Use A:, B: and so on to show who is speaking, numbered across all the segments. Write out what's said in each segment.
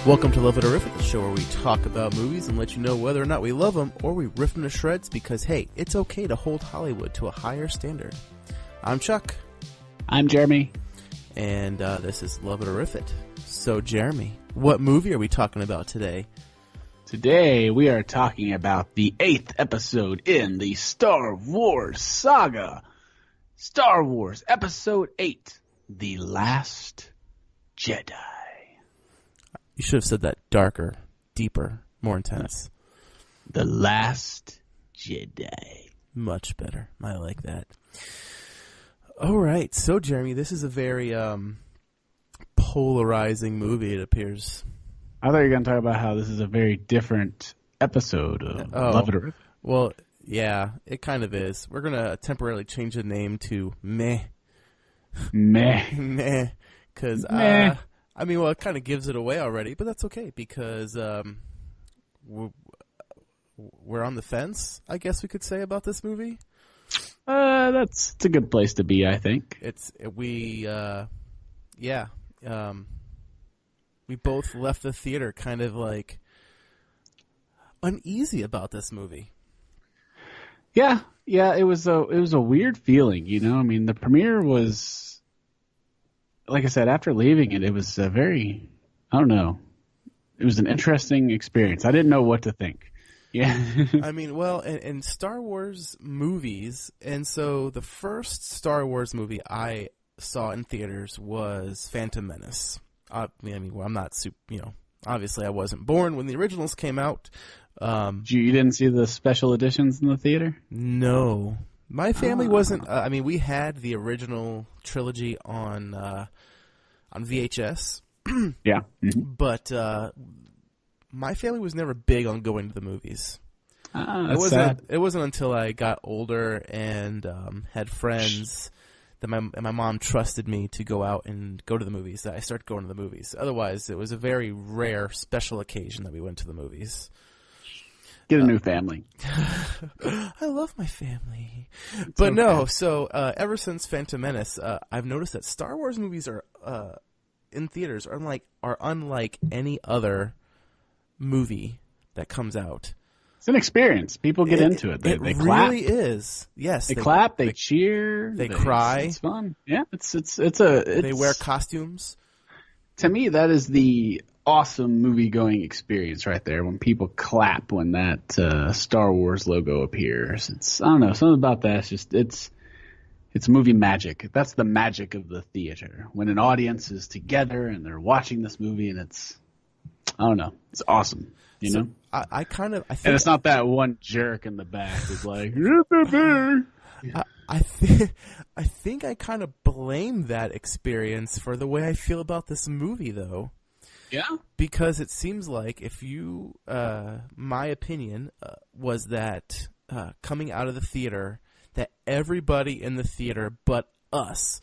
A: Welcome to Love It or Riff It, the show where we talk about movies and let you know whether or not we love them or we riff them to shreds because, hey, it's okay to hold Hollywood to a higher standard. I'm Chuck.
B: I'm Jeremy.
A: And this is Love It or Riff It. So, Jeremy, what movie are we talking about today?
B: Today we are talking about the 8th episode in the Star Wars saga. Star Wars Episode 8, The Last Jedi.
A: You should have said that darker, deeper, more intense.
B: The Last Jedi.
A: Much better. I like that. All right. So, Jeremy, this is a very polarizing movie, it appears.
B: I thought you were going to talk about how this is a very different episode of Love It or Riff It.
A: Well, yeah, it kind of is. We're going to temporarily change the name to Meh.
B: Meh.
A: Meh. Because,
B: Meh.
A: I mean, well, it kind of gives it away already, but that's okay because we're on the fence, I guess we could say, about this movie.
B: It's a good place to be, I think.
A: We both left the theater kind of like uneasy about this movie.
B: Yeah, it was a weird feeling, you know. I mean, the premiere was, like I said, after leaving it was a very, I don't know, it was an interesting experience. I didn't know what to think. Yeah.
A: I mean, well, in Star Wars movies, and so the first Star Wars movie I saw in theaters was Phantom Menace. I mean, well, I'm not super, obviously I wasn't born when the originals came out.
B: You didn't see the special editions in the theater?
A: No. My family wasn't. We had the original trilogy on VHS.
B: Yeah,
A: but my family was never big on going to the movies.
B: That's sad.
A: It wasn't until I got older and had friends that my mom trusted me to go out and go to the movies that I started going to the movies. Otherwise, it was a very rare special occasion that we went to the movies.
B: Get a new family.
A: I love my family. But okay. No, so ever since Phantom Menace, I've noticed that Star Wars movies are in theaters are unlike any other movie that comes out.
B: It's an experience. People get into it. They clap.
A: It really is. Yes.
B: They clap, they cheer.
A: They cry.
B: It's fun. Yeah,
A: they wear costumes.
B: To me, that is the awesome movie-going experience right there when people clap when that Star Wars logo appears. I don't know, something about that. It's movie magic. That's the magic of the theater. When an audience is together and they're watching this movie and it's awesome. You know?
A: I think
B: and it's not that one jerk in the back who's like,
A: I think I kind of blame that experience for the way I feel about this movie, though.
B: Yeah?
A: Because it seems like my opinion was that coming out of the theater, that everybody in the theater but us,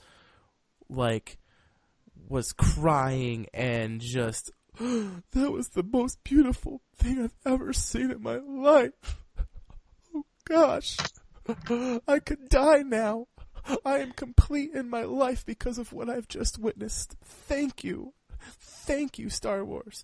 A: was crying and just, that was the most beautiful thing I've ever seen in my life. Oh, gosh. I could die now. I am complete in my life because of what I've just witnessed. Thank you. Thank you, Star Wars.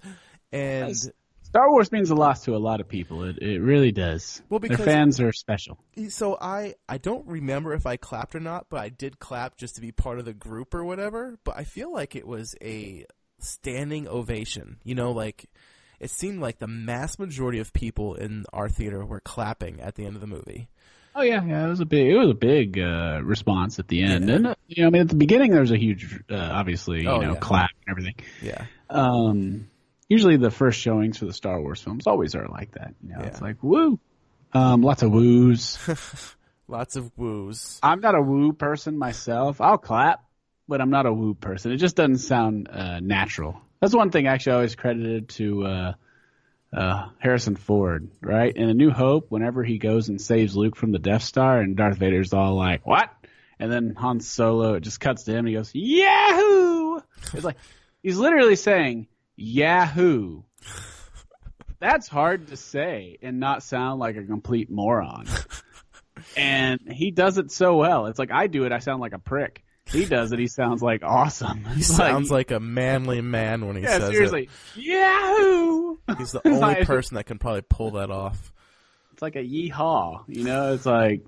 A: And
B: Star Wars means a lot to a lot of people. It really does. Well, because their fans are special.
A: So I don't remember if I clapped or not, but I did clap just to be part of the group or whatever. But I feel like it was a standing ovation. It seemed like the mass majority of people in our theater were clapping at the end of the movie.
B: Oh yeah, it was a big response at the end, and at the beginning there was a huge, obviously, clap and everything.
A: Yeah.
B: Usually the first showings for the Star Wars films always are like that. It's like woo, lots of woos,
A: lots of woos.
B: I'm not a woo person myself. I'll clap, but I'm not a woo person. It just doesn't sound natural. That's one thing actually I always credited to Harrison Ford, right? In A New Hope, whenever he goes and saves Luke from the Death Star and Darth Vader's all like, what? And then Han Solo, it just cuts to him and he goes, Yahoo! It's like, he's literally saying, Yahoo! That's hard to say and not sound like a complete moron. And he does it so well. It's like I do it, I sound like a prick. he does it, he sounds like awesome.
A: He sounds like a manly man when he says
B: seriously. Yahoo!
A: He's the only person that can probably pull that off.
B: It's like a yeehaw, you know? It's like,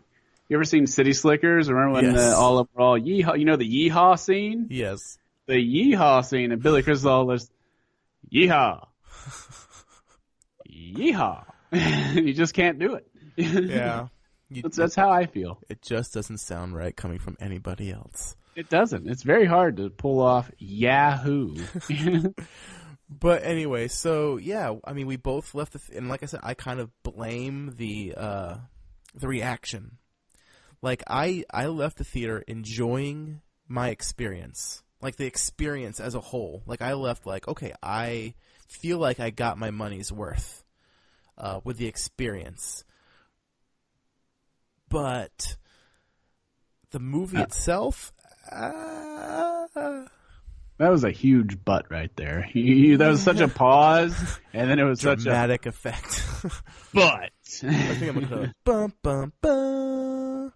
B: you ever seen City Slickers? Remember when
A: Yes.
B: all yeehaw, you know the yeehaw scene?
A: Yes.
B: The yeehaw scene, and Billy Crystal is, yeehaw. Yeehaw. You just can't do it.
A: Yeah.
B: That's how I feel.
A: It just doesn't sound right coming from anybody else.
B: It doesn't. It's very hard to pull off Yahoo.
A: But anyway, so yeah, I mean, we both left and like I said, I kind of blame the reaction. Like I left the theater enjoying my experience, like the experience as a whole. Like I left like, okay, I feel like I got my money's worth with the experience. But the movie itself,
B: that was a huge butt right there. That was such a pause, and then it was
A: dramatic effect.
B: But
A: I think I'm gonna bum bum bum.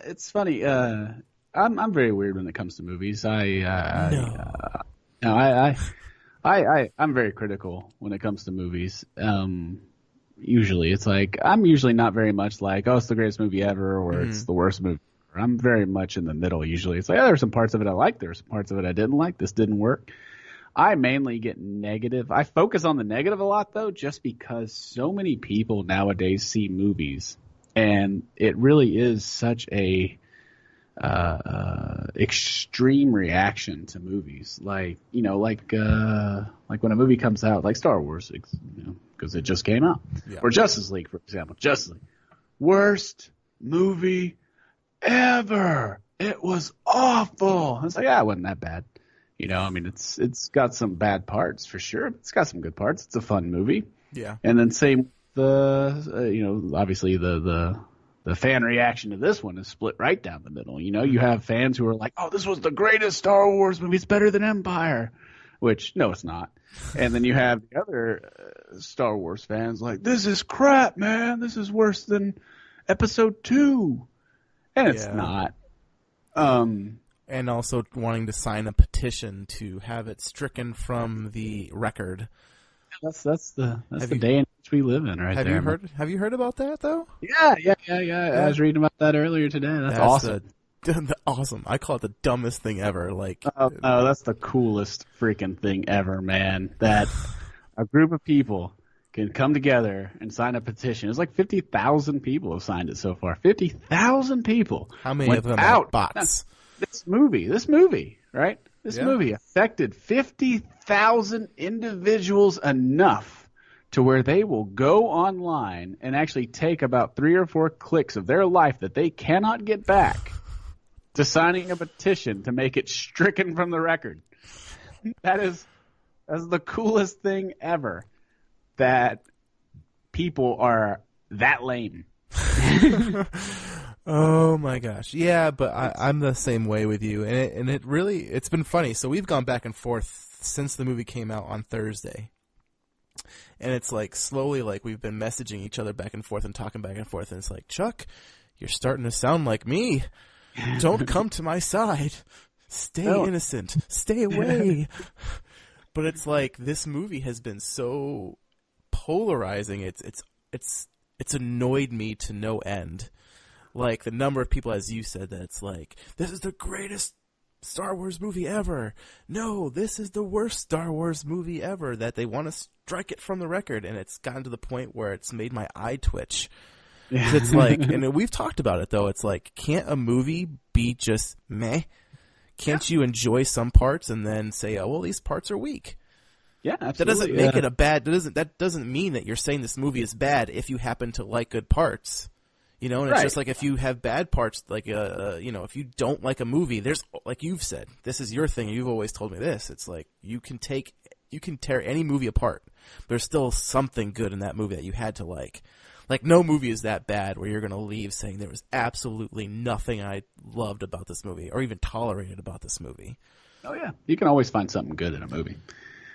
B: It's funny. I'm very weird when it comes to movies. I'm very critical when it comes to movies. Usually it's like, I'm usually not very much like, oh, it's the greatest movie ever, or it's the worst movie. I'm very much in the middle usually. It's like, oh, there's some parts of it I liked, there's some parts of it I didn't like, this didn't work. I mainly get negative. I focus on the negative a lot though, just because so many people nowadays see movies, and it really is such a extreme reaction to movies. Like, you know, like when a movie comes out, like Star Wars, you know, because it just came out. Yeah. Or Justice League, for example. Justice League. Worst movie ever. It was awful. It's like, it wasn't that bad. You know, I mean, it's got some bad parts for sure. It's got some good parts. It's a fun movie.
A: Yeah.
B: And then same you know, obviously the fan reaction to this one is split right down the middle. You know, you have fans who are like, oh, this was the greatest Star Wars movie. It's better than Empire. Which, no, it's not. And then you have the other Star Wars fans like, this is crap, man. This is worse than Episode 2. And it's not.
A: And also wanting to sign a petition to have it stricken from the record.
B: That's the day in which we live in, right there.
A: Have you heard about that though?
B: Yeah. I was reading about that earlier today. That's awesome.
A: Awesome. I call it the dumbest thing ever. Like,
B: oh, that's the coolest freaking thing ever, man. That a group of people can come together and sign a petition. It's like 50,000 people have signed it so far. 50,000 people.
A: How many of them are bots?
B: Now, this movie, right? This movie affected 50,000 individuals enough to where they will go online and actually take about 3 or 4 clicks of their life that they cannot get back to signing a petition to make it stricken from the record. That's the coolest thing ever. That people are that lame.
A: Oh my gosh. Yeah, but I'm the same way with you. And it's been funny. So we've gone back and forth since the movie came out on Thursday. And it's like slowly, like we've been messaging each other back and forth and talking back and forth. And it's like, Chuck, you're starting to sound like me. Don't come to my side. Stay innocent. Stay away. But it's like this movie has been so polarizing. It's annoyed me to no end. Like the number of people, as you said, that it's like, this is the greatest Star Wars movie ever. No, this is the worst Star Wars movie ever. That they want to strike it from the record, and it's gotten to the point where it's made my eye twitch. Yeah. It's like, and we've talked about it though. It's like, can't a movie be just meh? Can't you enjoy some parts and then say, oh well, these parts are weak?
B: Yeah, absolutely.
A: That doesn't make it a bad. That doesn't mean that you're saying this movie is bad if you happen to like good parts. You know, and it's just like if you have bad parts, like you know, if you don't like a movie, there's, like you've said, this is your thing. You've always told me this. It's like you can tear any movie apart. There's still something good in that movie that you had to like. Like no movie is that bad where you're going to leave saying there was absolutely nothing I loved about this movie or even tolerated about this movie.
B: Oh yeah, you can always find something good in a movie.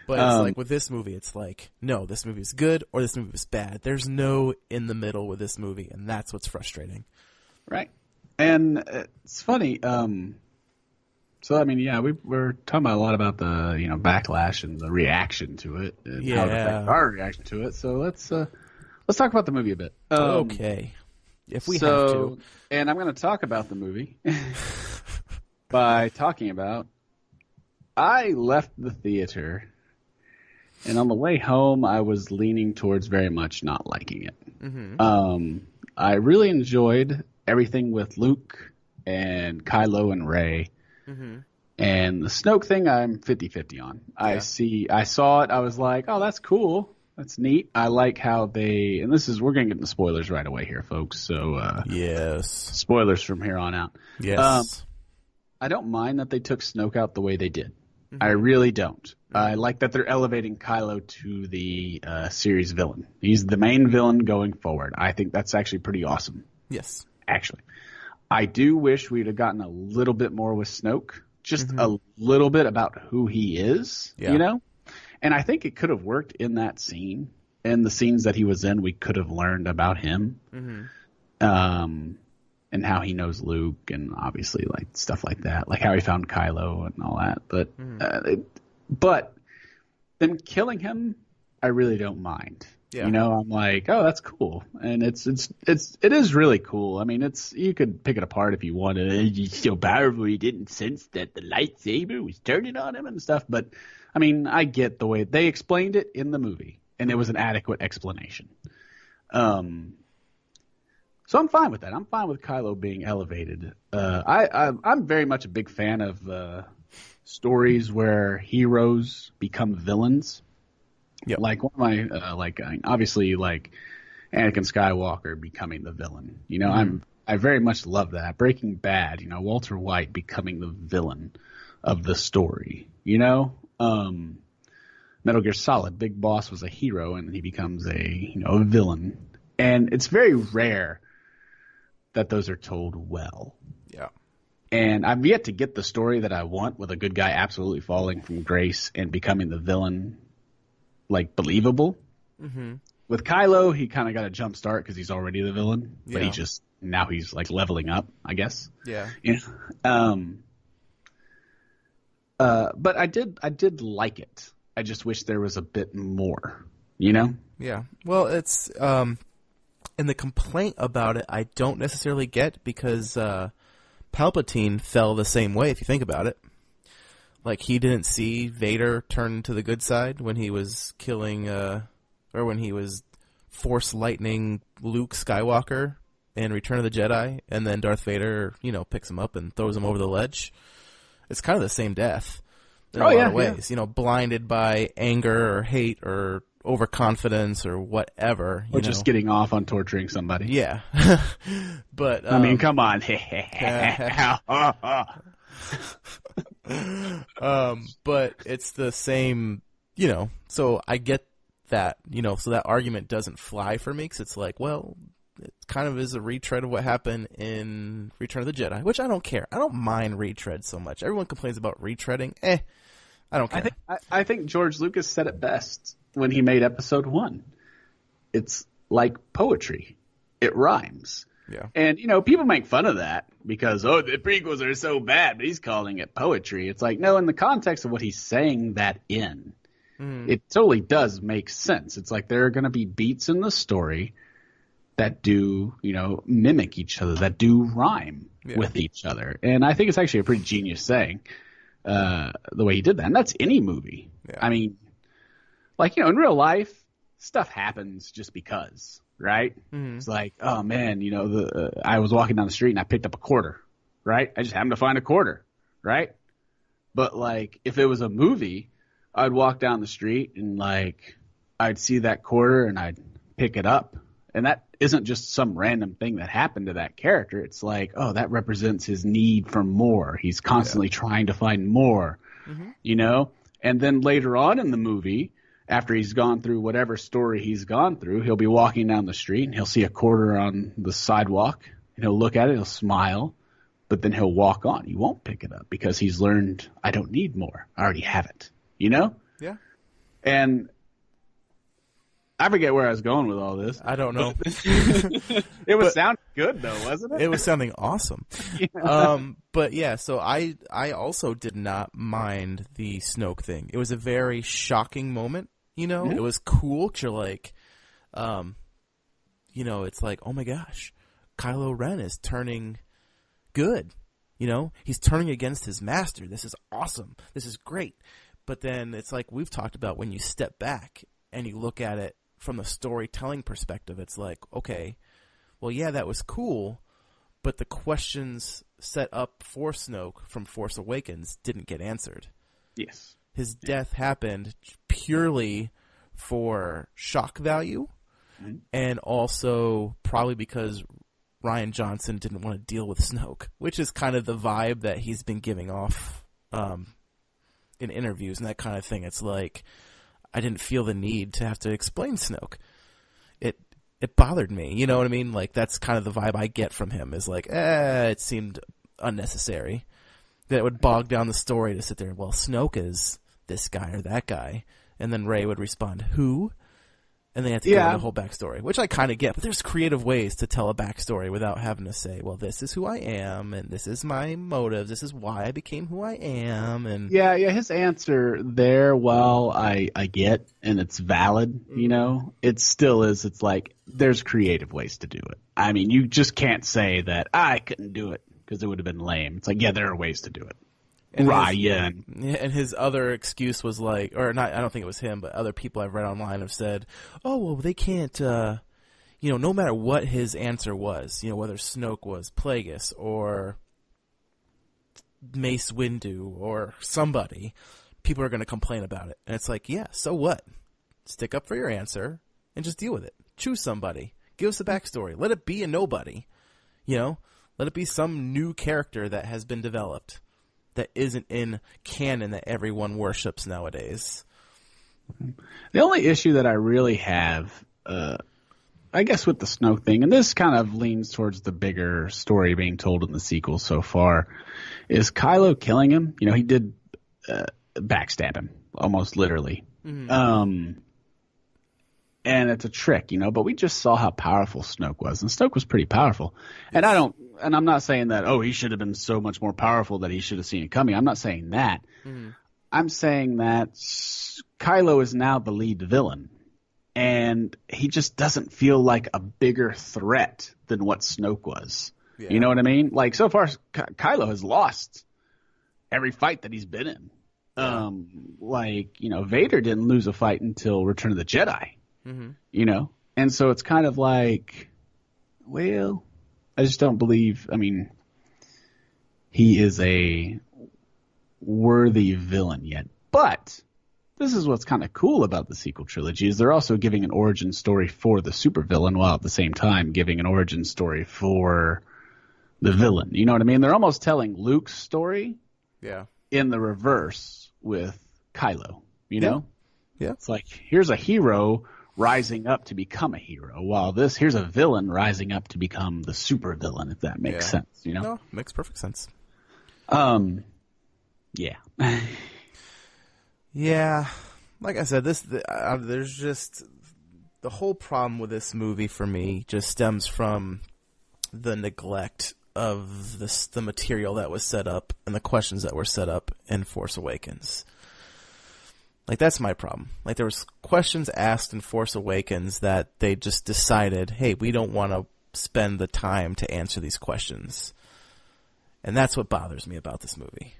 A: But it's like with this movie, it's like, no, this movie is good or this movie is bad. There's no in the middle with this movie, and that's what's frustrating.
B: Right. And it's funny. So I mean, yeah, we're talking about a lot about the backlash and the reaction to it and how it affects our reaction to it. So let's talk about the movie a bit.
A: Okay, if we have to.
B: And I'm going to talk about the movie by talking about. I left the theater, and on the way home, I was leaning towards very much not liking it.
A: Mm-hmm.
B: I really enjoyed everything with Luke and Kylo and Rey.
A: Mm-hmm.
B: And the Snoke thing, I'm 50-50 on. Yeah. I saw it. I was like, oh, that's cool. That's neat. I like how and we're going to get into spoilers right away here, folks. So,
A: yes.
B: Spoilers from here on out.
A: Yes.
B: I don't mind that they took Snoke out the way they did.
A: Mm-hmm.
B: I really don't. Mm-hmm. I like that they're elevating Kylo to the series villain. He's the main villain going forward. I think that's actually pretty awesome.
A: Yes.
B: Actually. I do wish we'd have gotten a little bit more with Snoke. Just a little bit about who he is, And I think it could have worked in that scene. In the scenes that he was in, we could have learned about him. Mm-hmm. And how he knows Luke and obviously like stuff like that. Like how he found Kylo and all that. But them killing him, I really don't mind. Yeah. I'm like, oh, that's cool, and it is really cool. I mean, you could pick it apart if you wanted. He's so powerful, he didn't sense that the lightsaber was turning on him and stuff. But I mean, I get the way they explained it in the movie, and it was an adequate explanation. So I'm fine with that. I'm fine with Kylo being elevated. I'm very much a big fan of stories where heroes become villains. Yep. Like one of my obviously like Anakin Skywalker becoming the villain. I very much love that. Breaking Bad, Walter White becoming the villain of the story. Metal Gear Solid, Big Boss was a hero and he becomes a villain. And it's very rare that those are told well. Yeah. And I've yet to get the story that I want with a good guy absolutely falling from grace and becoming the villain. Like believable. Mm-hmm. With Kylo, he kind of got a jump start because he's already the villain, but now he's like leveling up, I guess. Yeah. But I did like it. I just wish there was a bit more.
A: Yeah. Well, it's and the complaint about it, I don't necessarily get because Palpatine fell the same way. If you think about it. Like, he didn't see Vader turn to the good side when he was killing, or when he was force lightning Luke Skywalker in Return of the Jedi, and then Darth Vader, picks him up and throws him over the ledge. It's kind of the same death in a lot of ways. Yeah. Blinded by anger or hate or overconfidence or whatever.
B: Or just getting off on torturing somebody.
A: Yeah. But
B: I mean, come on.
A: But it's the same, so I get that, so that argument doesn't fly for me because it's like, well, it kind of is a retread of what happened in Return of the Jedi, which I don't care. I don't mind retread so much. Everyone complains about retreading. I don't care.
B: I think George Lucas said it best when he made Episode 1. It's like poetry. It rhymes. Yeah. And, people make fun of that because, the prequels are so bad, but he's calling it poetry. It's like, no, in the context of what he's saying that in, it totally does make sense. It's like there are going to be beats in the story that do, mimic each other, that do rhyme with each other. And I think it's actually a pretty genius saying, the way he did that. And that's any movie. Yeah. I mean, in real life, stuff happens just because. Right? Mm-hmm. It's like, oh man, I was walking down the street and I picked up a quarter, right? I just happened to find a quarter, right? But if it was a movie, I'd walk down the street and I'd see that quarter and I'd pick it up. And that isn't just some random thing that happened to that character. It's like, oh, that represents his need for more. He's constantly trying to find more, And then later on in the movie, after he's gone through whatever story he's gone through, he'll be walking down the street and he'll see a quarter on the sidewalk and he'll look at it, he'll smile, but then he'll walk on. He won't pick it up because he's learned, I don't need more. I already have it, Yeah. And I forget where I was going with all this.
A: I don't know.
B: It was sounding good though, wasn't it?
A: It was sounding awesome.
B: Yeah.
A: But yeah, so I also did not mind the Snoke thing. It was a very shocking moment, you know?
B: Yeah.
A: It was cool 'cause you're like, you know, it's like, oh my gosh, Kylo Ren is turning good. You know, he's turning against his master. This is awesome. This is great. But then it's like we've talked about, when you step back and you look at it from the storytelling perspective, it's like, okay, well, yeah, that was cool, but the questions set up for Snoke from Force Awakens didn't get answered.
B: Yes.
A: His death happened purely for shock value, and also probably because Rian Johnson didn't want to deal with Snoke, which is kind of the vibe that he's been giving off in interviews and that kind of thing. It's like, I didn't feel the need to have to explain Snoke. It bothered me, you know what I mean? Like, that's kind of the vibe I get from him, is like, it seemed unnecessary. That it would bog down the story to sit there, well, Snoke is this guy or that guy, and then Rey would respond, who? And they have to go into the whole backstory, which I kind of get. But there's creative ways to tell a backstory without having to say, well, this is who I am, and this is my motive, this is why I became who I am. And
B: yeah, his answer there, while I get, and it's valid, you know, it still is, it's like, there's creative ways to do it. I mean, you just can't say that, I couldn't do it, because it would have been lame. It's like, yeah, there are ways to do it.
A: And his other excuse was like, or not, I don't think it was him, but other people I've read online have said, oh, well, they can't, you know, no matter what his answer was, you know, whether Snoke was Plagueis or Mace Windu or somebody, people are going to complain about it. And it's like, yeah, so what? Stick up for your answer and just deal with it. Choose somebody. Give us a backstory. Let it be a nobody. You know, let it be some new character that has been developed, that isn't in canon that everyone worships nowadays.
B: The only issue that I really have, I guess, with the Snoke thing, and this kind of leans towards the bigger story being told in the sequel so far, is Kylo killing him. You know, he did backstab him, almost literally. Mm-hmm. And it's a trick, you know, but we just saw how powerful Snoke was, and Snoke was pretty powerful. And I'm not saying that, oh, he should have been so much more powerful that he should have seen it coming. I'm not saying that. Mm-hmm. I'm saying that Kylo is now the lead villain, and he just doesn't feel like a bigger threat than what Snoke was. Yeah. You know what I mean? Like, so far, Kylo has lost every fight that he's been in. Yeah. Like, you know, Vader didn't lose a fight until Return of the Jedi. Mm-hmm. You know? And so it's kind of like, well, I just don't believe, I mean, he is a worthy villain yet. But this is what's kind of cool about the sequel trilogy, is they're also giving an origin story for the supervillain, while at the same time giving an origin story for the villain. You know what I mean? They're almost telling Luke's story in the reverse with Kylo, you know? Yeah. It's like, here's a hero rising up to become a hero, while here's a villain rising up to become the super villain, if that makes sense, you know?
A: No, makes perfect sense.
B: Yeah.
A: Yeah. Like I said, there's just, the whole problem with this movie for me just stems from the neglect of the material that was set up and the questions that were set up in Force Awakens. Like, that's my problem. Like, there was questions asked in Force Awakens that they just decided, hey, we don't want to spend the time to answer these questions. And that's what bothers me about this movie.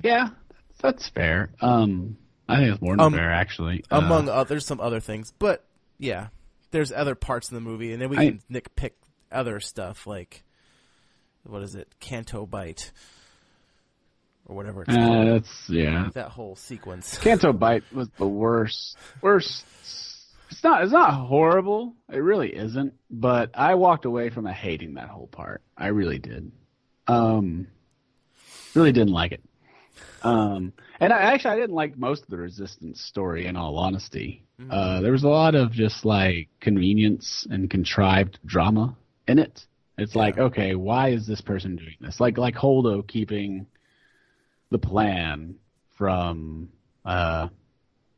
B: Yeah, that's fair. I think it's more than fair, actually.
A: There's some other things, but yeah, there's other parts in the movie, and then we can nitpick other stuff, like, what is it, Canto Bite, or whatever it's called. That whole sequence.
B: Canto Bite was the worst. It's not horrible. It really isn't. But I walked away from hating that whole part. I really did. Really didn't like it. And I didn't like most of the Resistance story, in all honesty. Mm-hmm. There was a lot of just like convenience and contrived drama in it. It's like, okay, why is this person doing this? Like Holdo keeping the plan from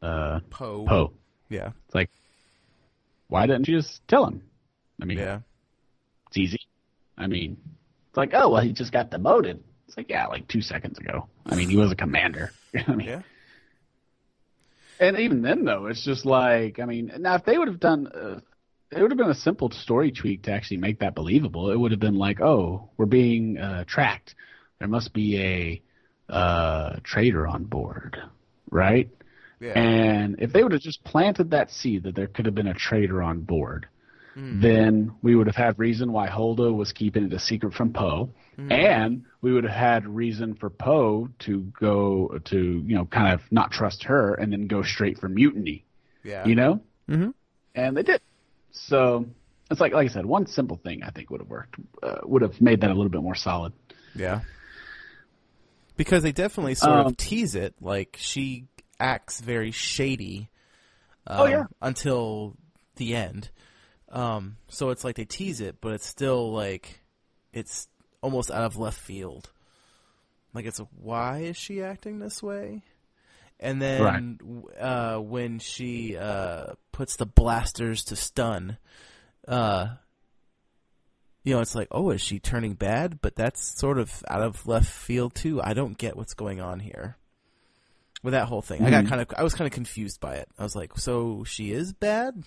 A: Poe.
B: Poe.
A: Yeah.
B: It's like, why didn't you just tell him? I mean,
A: Yeah.
B: it's easy. I mean, it's like, oh, well, he just got demoted. It's like, yeah, like 2 seconds ago. I mean, he was a commander. I mean,
A: Yeah.
B: and even then, though, it's just like, I mean, now if they would have done, it would have been a simple story tweak to actually make that believable. It would have been like, oh, we're being tracked. There must be a traitor on board, right?
A: Yeah.
B: And if they would have just planted that seed that there could have been a traitor on board,
A: Mm.
B: then we would have had reason why Holdo was keeping it a secret from Poe, and we would have had reason for Poe to go to, kind of not trust her and then go straight for mutiny,
A: Mm-hmm.
B: And they did. So it's like I said, one simple thing I think would have worked, would have made that a little bit more solid.
A: Yeah. Because they definitely sort of tease it, like she acts very shady until the end. So it's like they tease it, but it's still like it's almost out of left field. Like it's why is she acting this way? And then when she puts the blasters to stun, it's like, oh, is she turning bad? But that's sort of out of left field too. I don't get what's going on here with that whole thing. I was kind of confused by it. I was like, so she is bad,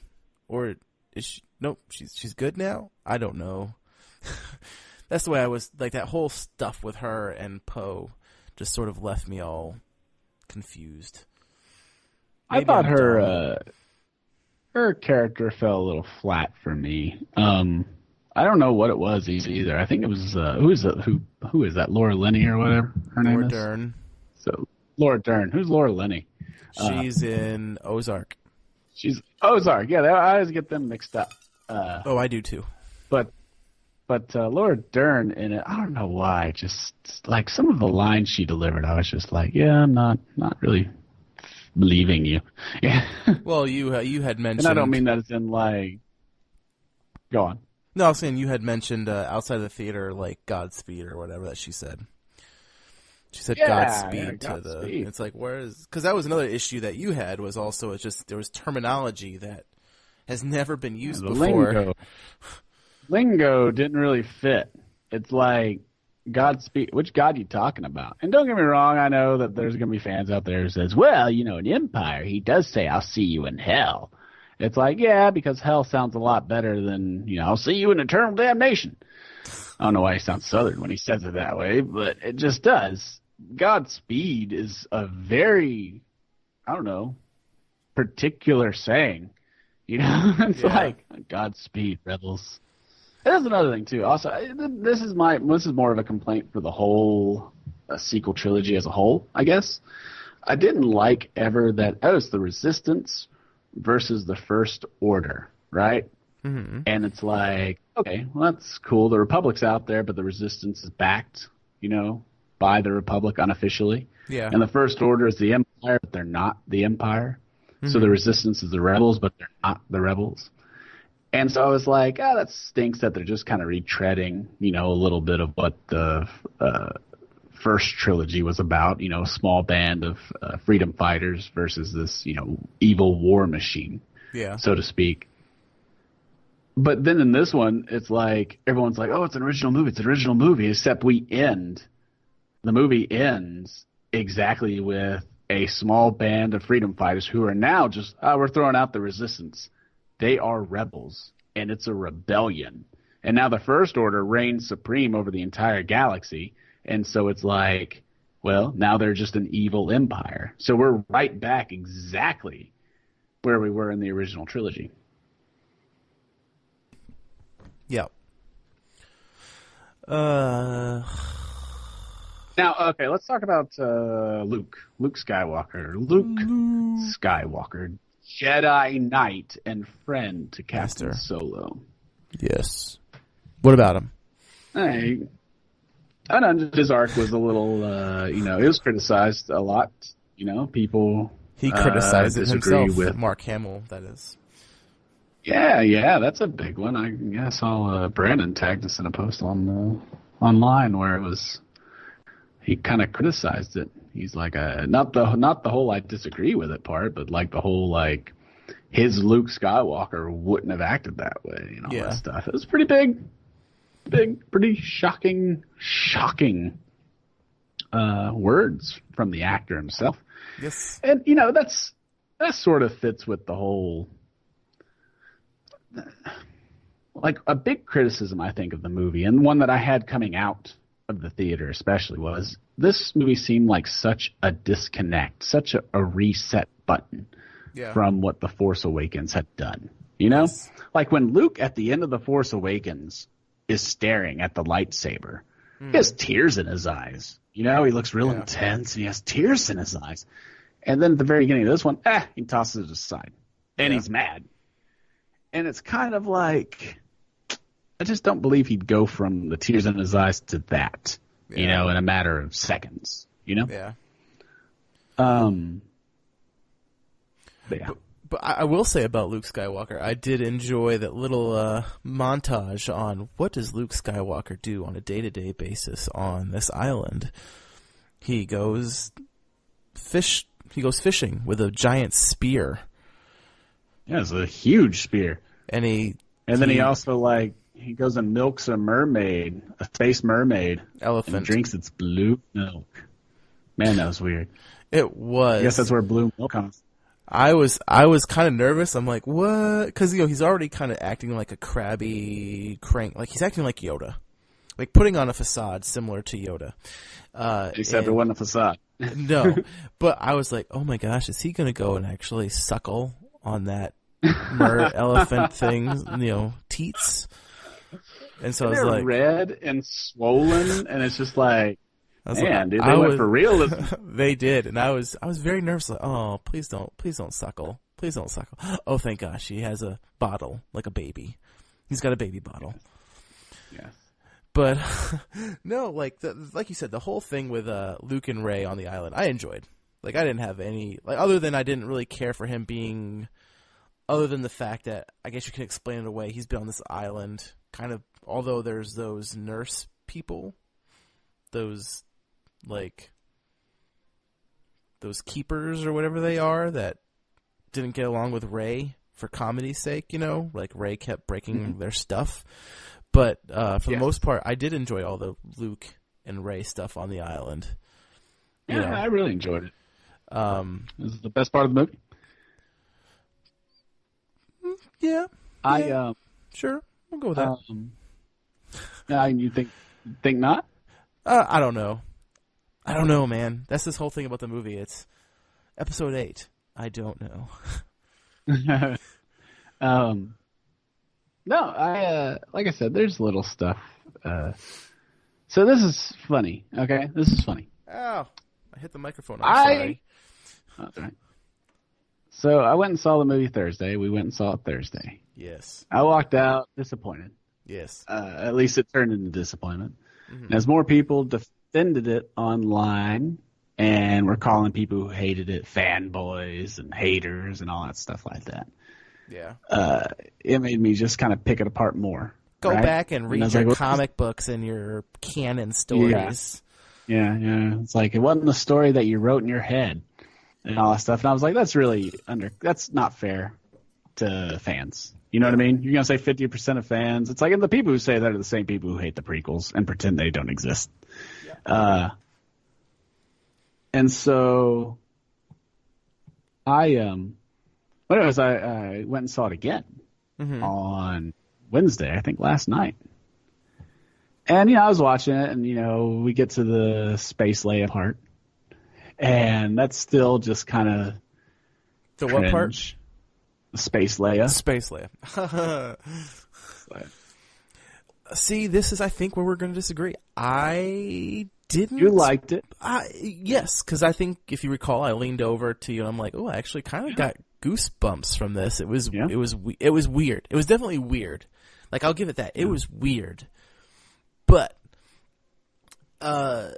A: or is she? Nope, she's good now. I don't know. That's the way I was. Like that whole stuff with her and Poe just sort of left me all confused.
B: Maybe I thought her character fell a little flat for me. I don't know what it was either. I think it was who is that? Laura Linney or whatever her name is.
A: Laura Dern.
B: So Laura Dern. Who's Laura Linney?
A: She's in Ozark.
B: She's Ozark. Yeah, I always get them mixed up.
A: I do too.
B: But Laura Dern in it, I don't know why. Just like some of the lines she delivered, I was just like, yeah, I'm not really believing you. Yeah.
A: Well, you had mentioned,
B: and I don't mean that as in like. Go on.
A: No, I was saying you had mentioned outside of the theater, like Godspeed or whatever that she said. She said Godspeed to the. It's like, where is? Because that was another issue that you had, was also it's just there was terminology that has never been used before.
B: Lingo didn't really fit. It's like Godspeed. Which God you talking about? And don't get me wrong, I know that there's going to be fans out there who says, well, in Empire, he does say, I'll see you in hell. It's like, yeah, because hell sounds a lot better than, I'll see you in eternal damnation. I don't know why he sounds Southern when he says it that way, but it just does. Godspeed is a very, I don't know, particular saying. It's like, Godspeed, rebels. That's another thing, too. Also, this is more of a complaint for the whole sequel trilogy as a whole, I guess. I didn't like ever that, it's the Resistance versus the First Order, right?
A: Mm-hmm.
B: And it's like, okay, well, that's cool. The Republic's out there, but the Resistance is backed, by the Republic unofficially.
A: Yeah.
B: And the First Order is the Empire, but they're not the Empire. Mm-hmm. So the Resistance is the rebels, but they're not the rebels. And so I was like, that stinks that they're just kind of retreading, a little bit of what the first trilogy was about, a small band of freedom fighters versus this, evil war machine, so to speak. But then in this one, it's like, everyone's like, oh, it's an original movie, except the movie ends exactly with a small band of freedom fighters who are now just, we're throwing out the Resistance. They are rebels, and it's a rebellion. And now the First Order reigns supreme over the entire galaxy, and so it's like, well, now they're just an evil empire. So we're right back exactly where we were in the original trilogy.
A: Yeah.
B: Now, okay, let's talk about Luke Skywalker. Skywalker, Jedi Knight and friend to Captain Solo.
A: Yes. What about him?
B: I don't know, his arc was a little, it was criticized a lot. People
A: he criticized it himself
B: with
A: Mark Hamill, that is.
B: Yeah, that's a big one. I saw Brandon tagged us in a post on online where it was he kind of criticized it. He's like, not the whole I disagree with it part, but like the whole like his Luke Skywalker wouldn't have acted that way and all that stuff. It was pretty pretty shocking words from the actor himself.
A: Yes,
B: and that sort of fits with the whole. Like a big criticism, I think, of the movie, and one that I had coming out of the theater especially, was this movie seemed like such a disconnect, such a reset button from what The Force Awakens had done. You know?
A: Yes.
B: Like when Luke at the end of The Force Awakens is staring at the lightsaber, he has tears in his eyes. You know, he looks real intense and he has tears in his eyes. And then at the very beginning of this one, he tosses it aside. And he's mad. And it's kind of like, I just don't believe he'd go from the tears in his eyes to that, in a matter of seconds,
A: Yeah.
B: But yeah.
A: But I will say about Luke Skywalker, I did enjoy that little montage on what does Luke Skywalker do on a day-to-day basis on this island. He goes fishing with a giant spear.
B: Yeah, it's a huge spear.
A: And
B: then he also he goes and milks a mermaid, a space mermaid,
A: elephant,
B: and drinks its blue milk. Man, that was weird.
A: It was.
B: I guess that's where blue milk comes.
A: I was kind of nervous. I'm like, what? Because he's already kind of acting like a crabby crank. Like he's acting like Yoda, like putting on a facade similar to Yoda.
B: Except it wasn't a facade.
A: No, but I was like, oh my gosh, is he going to go and actually suckle on that elephant thing? Teats. And so I was like,
B: red and swollen, and it's just like. Man, dude,
A: they
B: went for realism.
A: They did, and I was very nervous. Like, oh, please don't suckle. Please don't suckle. Oh, thank gosh, he has a bottle, like a baby. He's got a baby bottle.
B: Yeah.
A: But no, like you said, the whole thing with Luke and Rey on the island, I enjoyed. Like, I didn't have any, other than I didn't really care for him being, other than the fact that I guess you can explain it away. He's been on this island, kind of. Although there's those nurse people, those keepers or whatever they are that didn't get along with Rey for comedy's sake, like Rey kept breaking their stuff. But for the most part, I did enjoy all the Luke and Rey stuff on the island.
B: Yeah, I really enjoyed it. This is the best part of the movie.
A: Yeah. Sure, we'll go with that.
B: You think not?
A: I don't know, man. That's this whole thing about the movie. It's episode 8. I don't know.
B: No, like I said, there's little stuff. So this is funny, okay? This is funny.
A: Oh, I hit the microphone. I'm sorry.
B: Oh, that's right. So I went and saw the movie Thursday. We went and saw it Thursday.
A: Yes.
B: I walked out disappointed.
A: Yes.
B: At least it turned into disappointment. Mm-hmm. As more people defended it online and were calling people who hated it fanboys and haters and all that stuff like that.
A: Yeah.
B: It made me just kind of pick it apart more.
A: Go back and read your comic books and your canon stories.
B: Yeah. It's like, it wasn't the story that you wrote in your head and all that stuff. And I was like, that's not fair to fans. You know what I mean? You're going to say 50% of fans. It's like, and the people who say that are the same people who hate the prequels and pretend they don't exist. Yeah. And so I went and saw it again on Wednesday, I think last night. And, I was watching it and, we get to the Space Leia part. And that's still just kind of
A: the what part?
B: Space Leia.
A: Space Leia. See, this is, I think, where we're going to disagree. I didn't.
B: You liked it?
A: Yes, because I think, if you recall, I leaned over to you and I'm like, oh, I actually kind of got goosebumps from this. It was weird. It was definitely weird. Like, I'll give it that. It was weird. But, I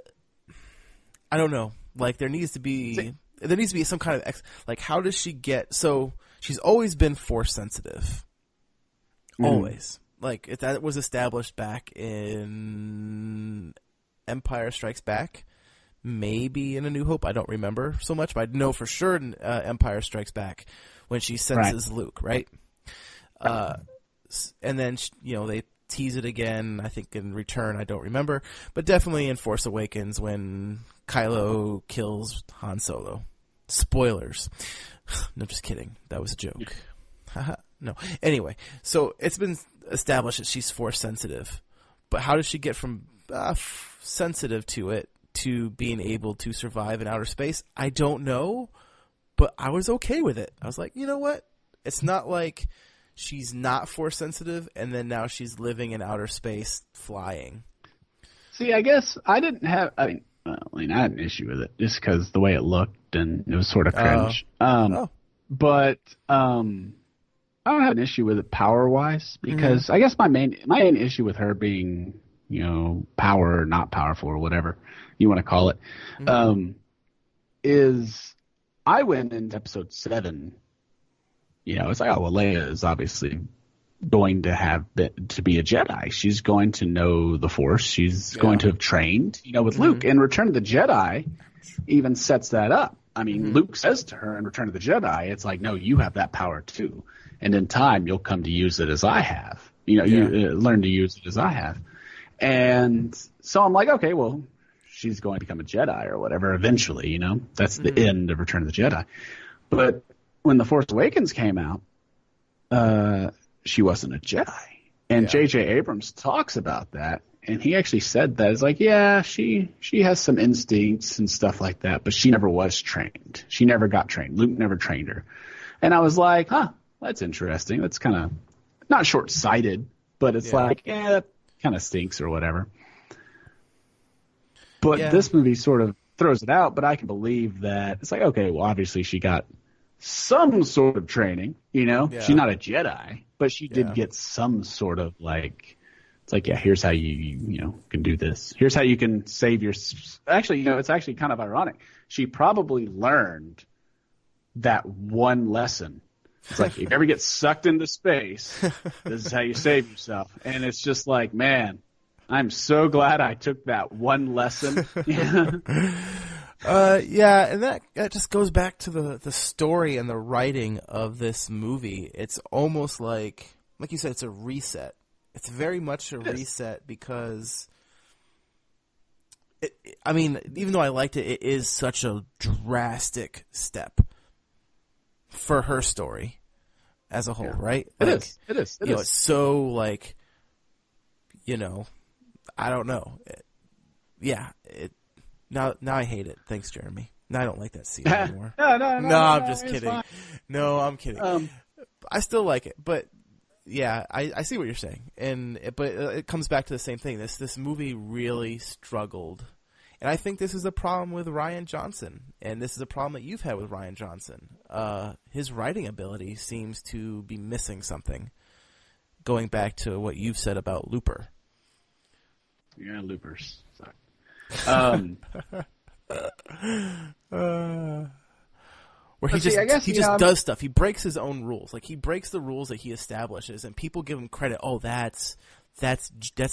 A: don't know. Like, there needs to be some kind of, how does she get, so she's always been Force sensitive. Always. Like, that was established back in Empire Strikes Back. maybe in A New Hope. I don't remember so much, but I know for sure in Empire Strikes Back when she senses Luke, right? And then, they tease it again, I think in Return, I don't remember, but definitely in Force Awakens when Kylo kills Han Solo. Spoilers. No, just kidding. That was a joke. No. Anyway, so it's been established that she's Force sensitive, but how does she get from sensitive to it to being able to survive in outer space? I don't know, but I was okay with it. I was like, you know what? It's not like she's not Force sensitive, and then now she's living in outer space flying.
B: See, I guess I didn't have. I had an issue with it just because the way it looked and it was sort of cringe. But I don't have an issue with it power wise because I guess my main issue with her being power or not powerful or whatever you want to call it is I went into episode 7. It's like, oh, well, Leia is obviously going to be a Jedi. She's going to know the Force. She's going to have trained, with Luke. And Return of the Jedi even sets that up. I mean, Luke says to her in Return of the Jedi, it's like, no, you have that power too. And in time, you'll come to use it as I have. You learn to use it as I have. And so I'm like, okay, well, she's going to become a Jedi or whatever eventually, That's the end of Return of the Jedi. But when The Force Awakens came out, she wasn't a Jedi. And J.J. Abrams talks about that. And he actually said that. It's like, yeah, she has some instincts and stuff like that, but she never was trained. She never got trained. Luke never trained her. And I was like, that's interesting. That's kind of not short-sighted, but it's like, that kind of stinks or whatever. But this movie sort of throws it out, but I can believe that. It's like, okay, well, obviously she got some sort of training, She's not a Jedi, but she did get some sort of it's like, here's how you can do this. Here's how you can save your. Actually, it's actually kind of ironic. She probably learned that one lesson. It's like, if you ever get sucked into space, this is how you save yourself. And it's just like, man, I'm so glad I took that one lesson.
A: And that just goes back to the story and the writing of this movie. It's almost like you said, it's a reset. It's very much a reset because, even though I liked it, it is such a drastic step for her story as a whole, right?
B: It is.
A: It's so I don't know. Now I hate it. Thanks, Jeremy. Now I don't like that scene anymore.
B: No,
A: I'm just kidding.
B: Fine.
A: No, I'm kidding. I still like it, but yeah, I see what you're saying, but it comes back to the same thing. This movie really struggled, and I think this is a problem with Rian Johnson, and this is a problem that you've had with Rian Johnson. His writing ability seems to be missing something. Going back to what you've said about Looper.
B: Yeah, Loopers. Sorry.
A: Where he just does stuff. He breaks his own rules. He breaks the rules that he establishes, and people give him credit. Oh, that's a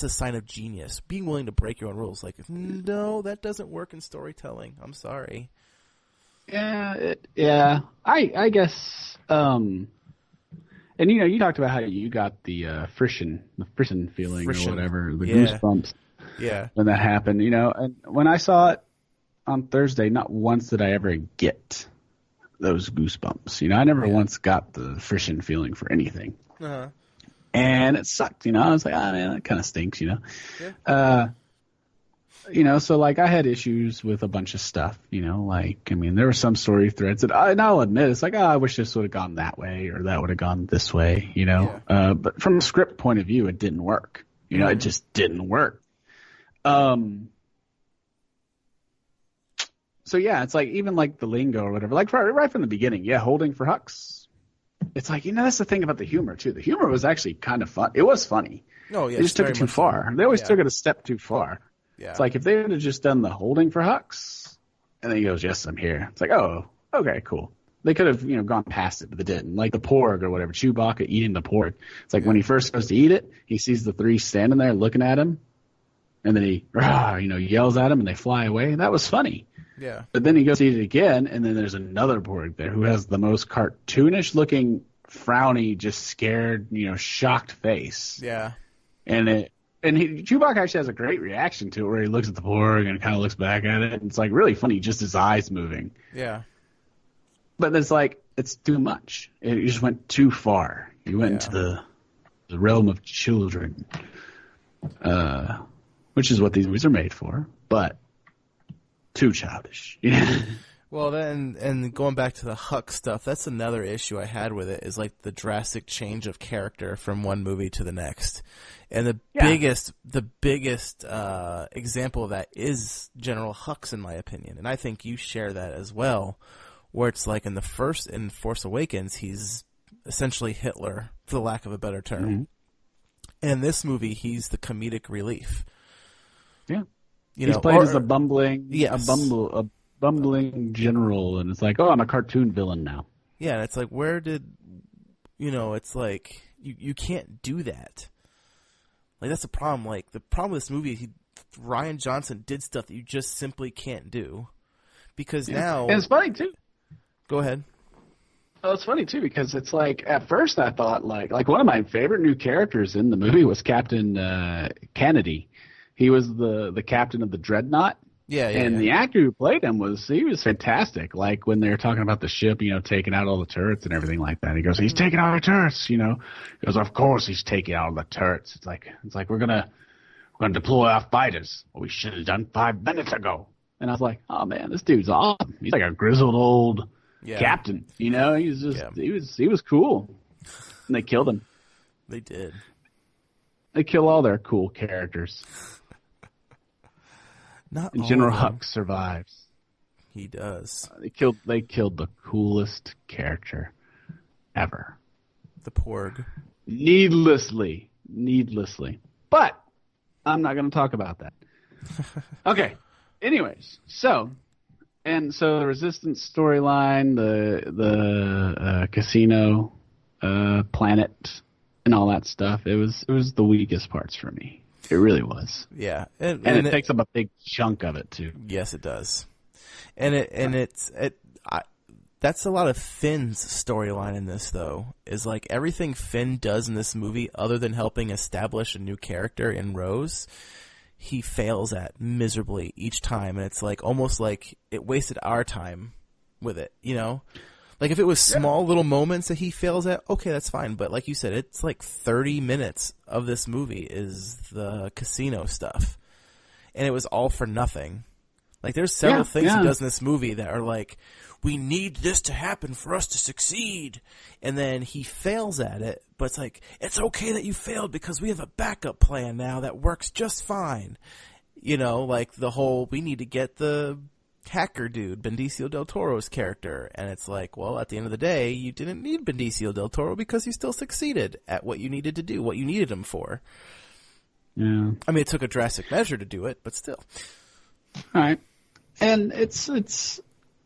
A: sign of genius. Being willing to break your own rules. No, that doesn't work in storytelling. I'm sorry.
B: Yeah. I guess. And you talked about how you got the frisson feeling or whatever, the goosebumps.
A: Yeah.
B: When that happened, and when I saw it on Thursday, not once did I ever get those goosebumps. I never once got the frisson feeling for anything.
A: Uh-huh.
B: And it sucked, I was like, man, that kind of stinks,
A: Yeah.
B: So I had issues with a bunch of stuff, there were some story threads that I'll admit, it's like, I wish this would have gone that way or that would have gone this way, but from a script point of view, it didn't work. It just didn't work. So yeah, it's even the lingo or whatever, right from the beginning, holding for Hux. It's that's the thing about the humor too. The humor was actually kind of fun. It was funny.
A: Oh yeah.
B: They just took it too far. They always took it a step too far.
A: Yeah.
B: It's if they would have just done the holding for Hux, and then he goes, yes, I'm here. It's oh, okay, cool. They could have, gone past it, but they didn't. Like the porg or whatever, Chewbacca eating the porg. It's when he first goes to eat it, he sees the 3 standing there looking at him. And then he, yells at him, and they fly away. And that was funny.
A: Yeah.
B: But then he goes to eat it again, and then there's another Borg there who has the most cartoonish-looking, frowny, just scared, shocked face.
A: Yeah.
B: And Chewbacca actually has a great reaction to it, where he looks at the Borg and kind of looks back at it. And it's like really funny, just his eyes moving.
A: Yeah.
B: But it's like it's too much. It just went too far. He went into the realm of children, which is what these movies are made for. But too childish.
A: Well, then, and going back to the Huck stuff, that's another issue I had with it, is like the drastic change of character from one movie to the next. And the biggest example of that is General Hux, in my opinion. And I think you share that as well, where it's like in Force Awakens, he's essentially Hitler, for the lack of a better term.
B: Mm-hmm.
A: And in this movie, he's the comedic relief.
B: Yeah. He's played as a bumbling general, and it's like, oh, I'm a cartoon villain now.
A: Yeah, and it's like, it's like, you can't do that. Like, that's the problem. Like, the problem with this movie, Rian Johnson did stuff that you just simply can't do. Because now...
B: And it's funny, too.
A: Go ahead.
B: Oh, it's funny, too, because it's like, at first I thought, like one of my favorite new characters in the movie was Captain Kennedy. He was the captain of the Dreadnought. And the actor who played him was fantastic. Like when they were talking about the ship, taking out all the turrets and everything like that. He goes, he's taking out the turrets, He goes, of course he's taking out the turrets. It's like we're gonna deploy our fighters. What we should have done 5 minutes ago. And I was like, oh man, this dude's awesome. He's like a grizzled old captain. He's just he was cool. And they killed him.
A: They did.
B: They kill all their cool characters.
A: Not
B: and General Hux survives.
A: He does.
B: They killed the coolest character ever.
A: The Porg.
B: Needlessly. But I'm not going to talk about that. Okay. Anyways, so the Resistance storyline, the casino planet, and all that stuff. It was the weakest parts for me. It really was.
A: Yeah,
B: and it takes up a big chunk of it too.
A: Yes, it does. That's a lot of Finn's storyline in this, though. Is like everything Finn does in this movie, other than helping establish a new character in Rose, he fails at miserably each time, and it's like almost like it wasted our time with it. Like if it was small little moments that he fails at, okay, that's fine. But like you said, it's like 30 minutes of this movie is the casino stuff. And it was all for nothing. Like there's several things he does in this movie that are like, we need this to happen for us to succeed. And then he fails at it, but it's like, it's okay that you failed because we have a backup plan now that works just fine. Like the whole, we need to get the hacker dude, Benicio del Toro's character. And it's like, well, at the end of the day, you didn't need Benicio del Toro because you still succeeded at what you needed to do, what you needed him for.
B: Yeah.
A: I mean, it took a drastic measure to do it, but still.
B: All right. And it's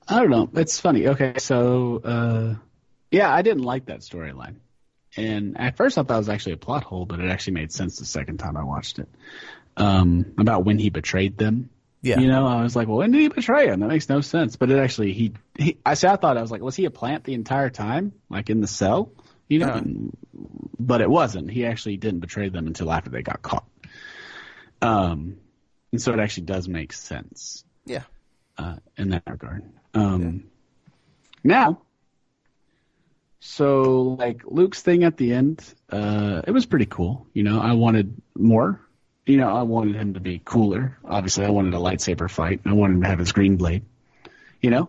B: I don't know. It's funny. Okay, so, I didn't like that storyline. And at first I thought it was actually a plot hole, but it actually made sense the second time I watched it. About when he betrayed them. Yeah. I was like, well, when did he betray him? That makes no sense. But it actually, I thought, I was like, was he a plant the entire time? Like in the cell? But it wasn't. He actually didn't betray them until after they got caught. And so it actually does make sense.
A: Yeah.
B: In that regard. Now, so like Luke's thing at the end, it was pretty cool. I wanted more. I wanted him to be cooler. Obviously, I wanted a lightsaber fight. I wanted him to have his green blade.
A: Yeah.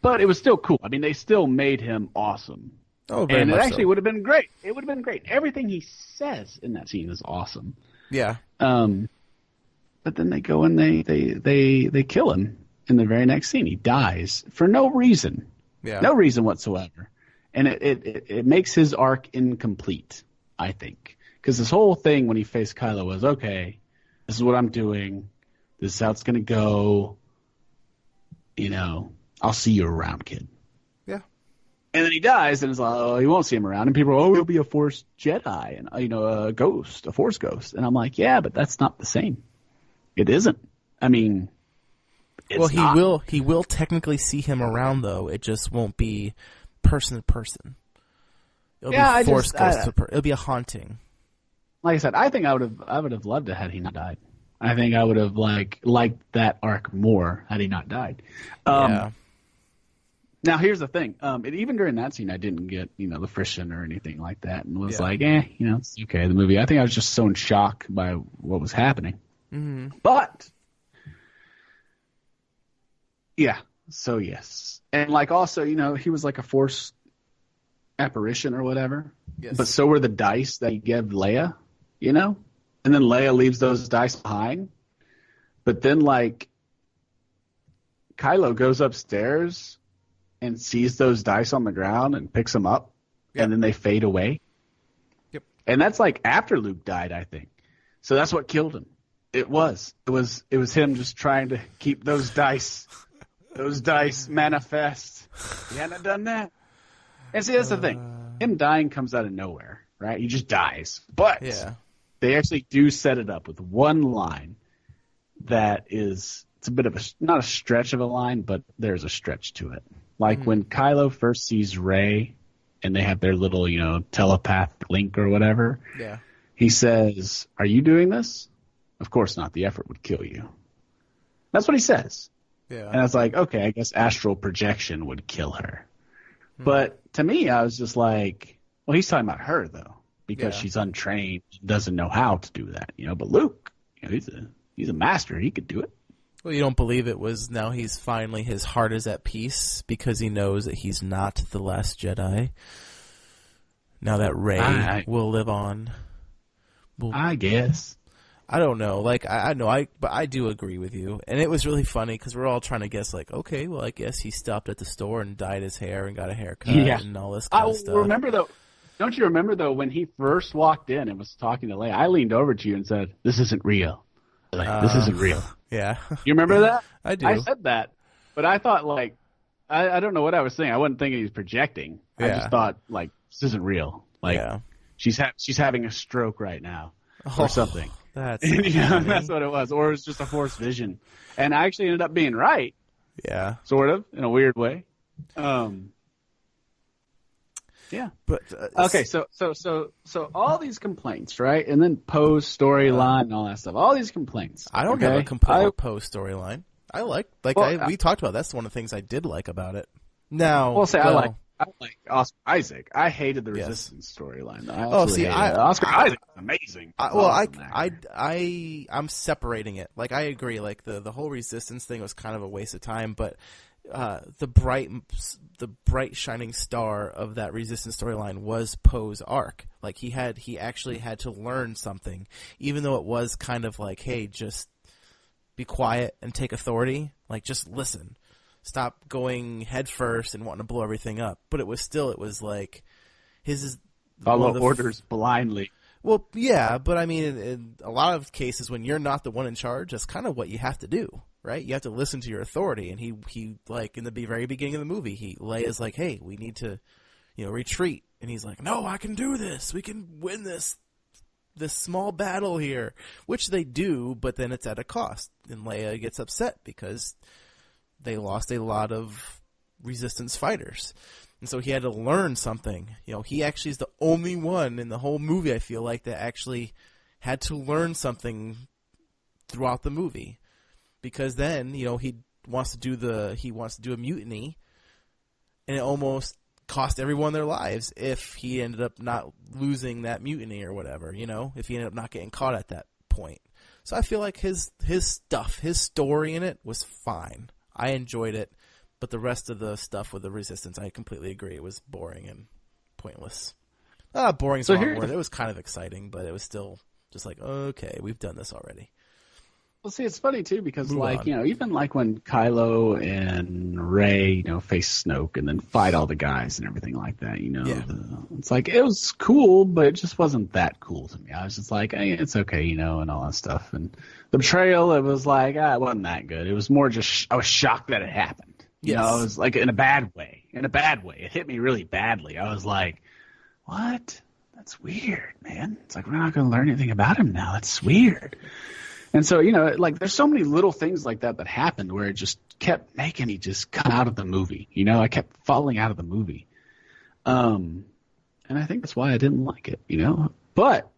B: But it was still cool. I mean, they still made him awesome.
A: Oh, very
B: and
A: much
B: it actually
A: so.
B: would have been great. It would have been great. Everything he says in that scene is awesome.
A: Yeah.
B: But then they go and they kill him in the very next scene. He dies for no reason.
A: Yeah.
B: No reason whatsoever. And it makes his arc incomplete, I think. Because this whole thing when he faced Kylo was, okay, this is what I'm doing. This is how it's going to go. I'll see you around, kid.
A: Yeah.
B: And then he dies, and it's like, oh, you won't see him around. And people are, oh, he'll be a Force Jedi, and, a ghost, a Force ghost. And I'm like, yeah, but that's not the same. It isn't. I mean, it's not.
A: He will technically see him around, though. It just won't be person to person. It'll be force ghost to it'll be a haunting.
B: Like I said, I think I would have loved it had he not died. I think I would have liked that arc more had he not died.
A: Yeah.
B: Now here's the thing. Even during that scene, I didn't get the frisson or anything like that, and was like, it's okay. The movie. I think I was just so in shock by what was happening.
A: Mm-hmm.
B: But yeah, so yes, and like also, he was like a force apparition or whatever.
A: Yes.
B: But so were the dice that he gave Leia, and then Leia leaves those dice behind. But then like Kylo goes upstairs and sees those dice on the ground and picks them up, and then they fade away.
A: Yep.
B: And that's like after Luke died, I think. So that's what killed him. It was him just trying to keep those dice manifest. He hadn't done that. And see, that's the thing. Him dying comes out of nowhere, right? He just dies. But they actually do set it up with one line that is, it's a bit of not a stretch of a line, but there's a stretch to it. Like when Kylo first sees Rey and they have their little, telepathic link or whatever.
A: Yeah.
B: He says, "Are you doing this?" Of course not. The effort would kill you. That's what he says.
A: Yeah.
B: And I was like, okay, I guess astral projection would kill her. But to me, I was just like, well, he's talking about her, though, because she's untrained, doesn't know how to do that, But Luke, he's a master. He could do it.
A: Well, you don't believe it was now his heart is at peace because he knows that he's not the Last Jedi. Now that Rey will live on.
B: I guess.
A: I don't know. Like, but I do agree with you. And it was really funny because we're all trying to guess, like, okay, well, I guess he stopped at the store and dyed his hair and got a haircut and all this kind of stuff.
B: Don't you remember, though, when he first walked in and was talking to Leia, I leaned over to you and said, "This isn't real. This isn't real."
A: Yeah.
B: You remember that?
A: I do.
B: I said that. But I thought, like, I don't know what I was saying. I wasn't thinking he was projecting.
A: Yeah.
B: I just thought, like, this isn't real. Like, she's having a stroke right now or something.
A: That's
B: that's what it was. Or it was just a forced vision. And I actually ended up being right.
A: Yeah.
B: Sort of, in a weird way. Yeah.
A: But
B: okay, so all these complaints, right? And then Poe's storyline and all that stuff. All these complaints.
A: I don't have a complaint with Poe's storyline. We talked about that's one of the things I did like about it. Now,
B: I like Oscar Isaac. I hated the Resistance storyline. Oscar Isaac is amazing.
A: I'm separating it. Like, I agree. Like, the whole Resistance thing was kind of a waste of time, but the bright shining star of that Resistance storyline was Poe's arc. Like, he actually had to learn something, even though it was kind of like, hey, just be quiet and take authority. Like, just listen. Stop going head first and wanting to blow everything up. But it was like his is
B: follow orders blindly.
A: Well, yeah, but I mean, in a lot of cases when you're not the one in charge, that's kind of what you have to do, right? You have to listen to your authority. And he like in the very beginning of the movie, Leia's like, "Hey, we need to, retreat," and he's like, "No, I can do this. We can win this small battle here," which they do, but then it's at a cost, and Leia gets upset because they lost a lot of Resistance fighters. And so he had to learn something. He actually is the only one in the whole movie, I feel like, that actually had to learn something throughout the movie. Because then, he wants to do a mutiny, and it almost cost everyone their lives if he ended up not losing that mutiny or whatever, if he ended up not getting caught at that point. So I feel like his story in it was fine. I enjoyed it, but the rest of the stuff with the Resistance, I completely agree. It was boring and pointless. Boring is the wrong word. It was kind of exciting, but it was still just like, okay, we've done this already.
B: Well, see, it's funny, too, because, even like when Kylo and Rey, face Snoke and then fight all the guys and everything like that, it's like, it was cool, but it just wasn't that cool to me. I was just like, hey, it's okay, and all that stuff. And the betrayal, it was like, it wasn't that good. It was more just, I was shocked that it happened. It was like in a bad way. It hit me really badly. I was like, what? That's weird, man. It's like, we're not going to learn anything about him now. That's weird. And so, like there's so many little things like that happened where it just kept making me just come out of the movie. I kept falling out of the movie. And I think that's why I didn't like it, But,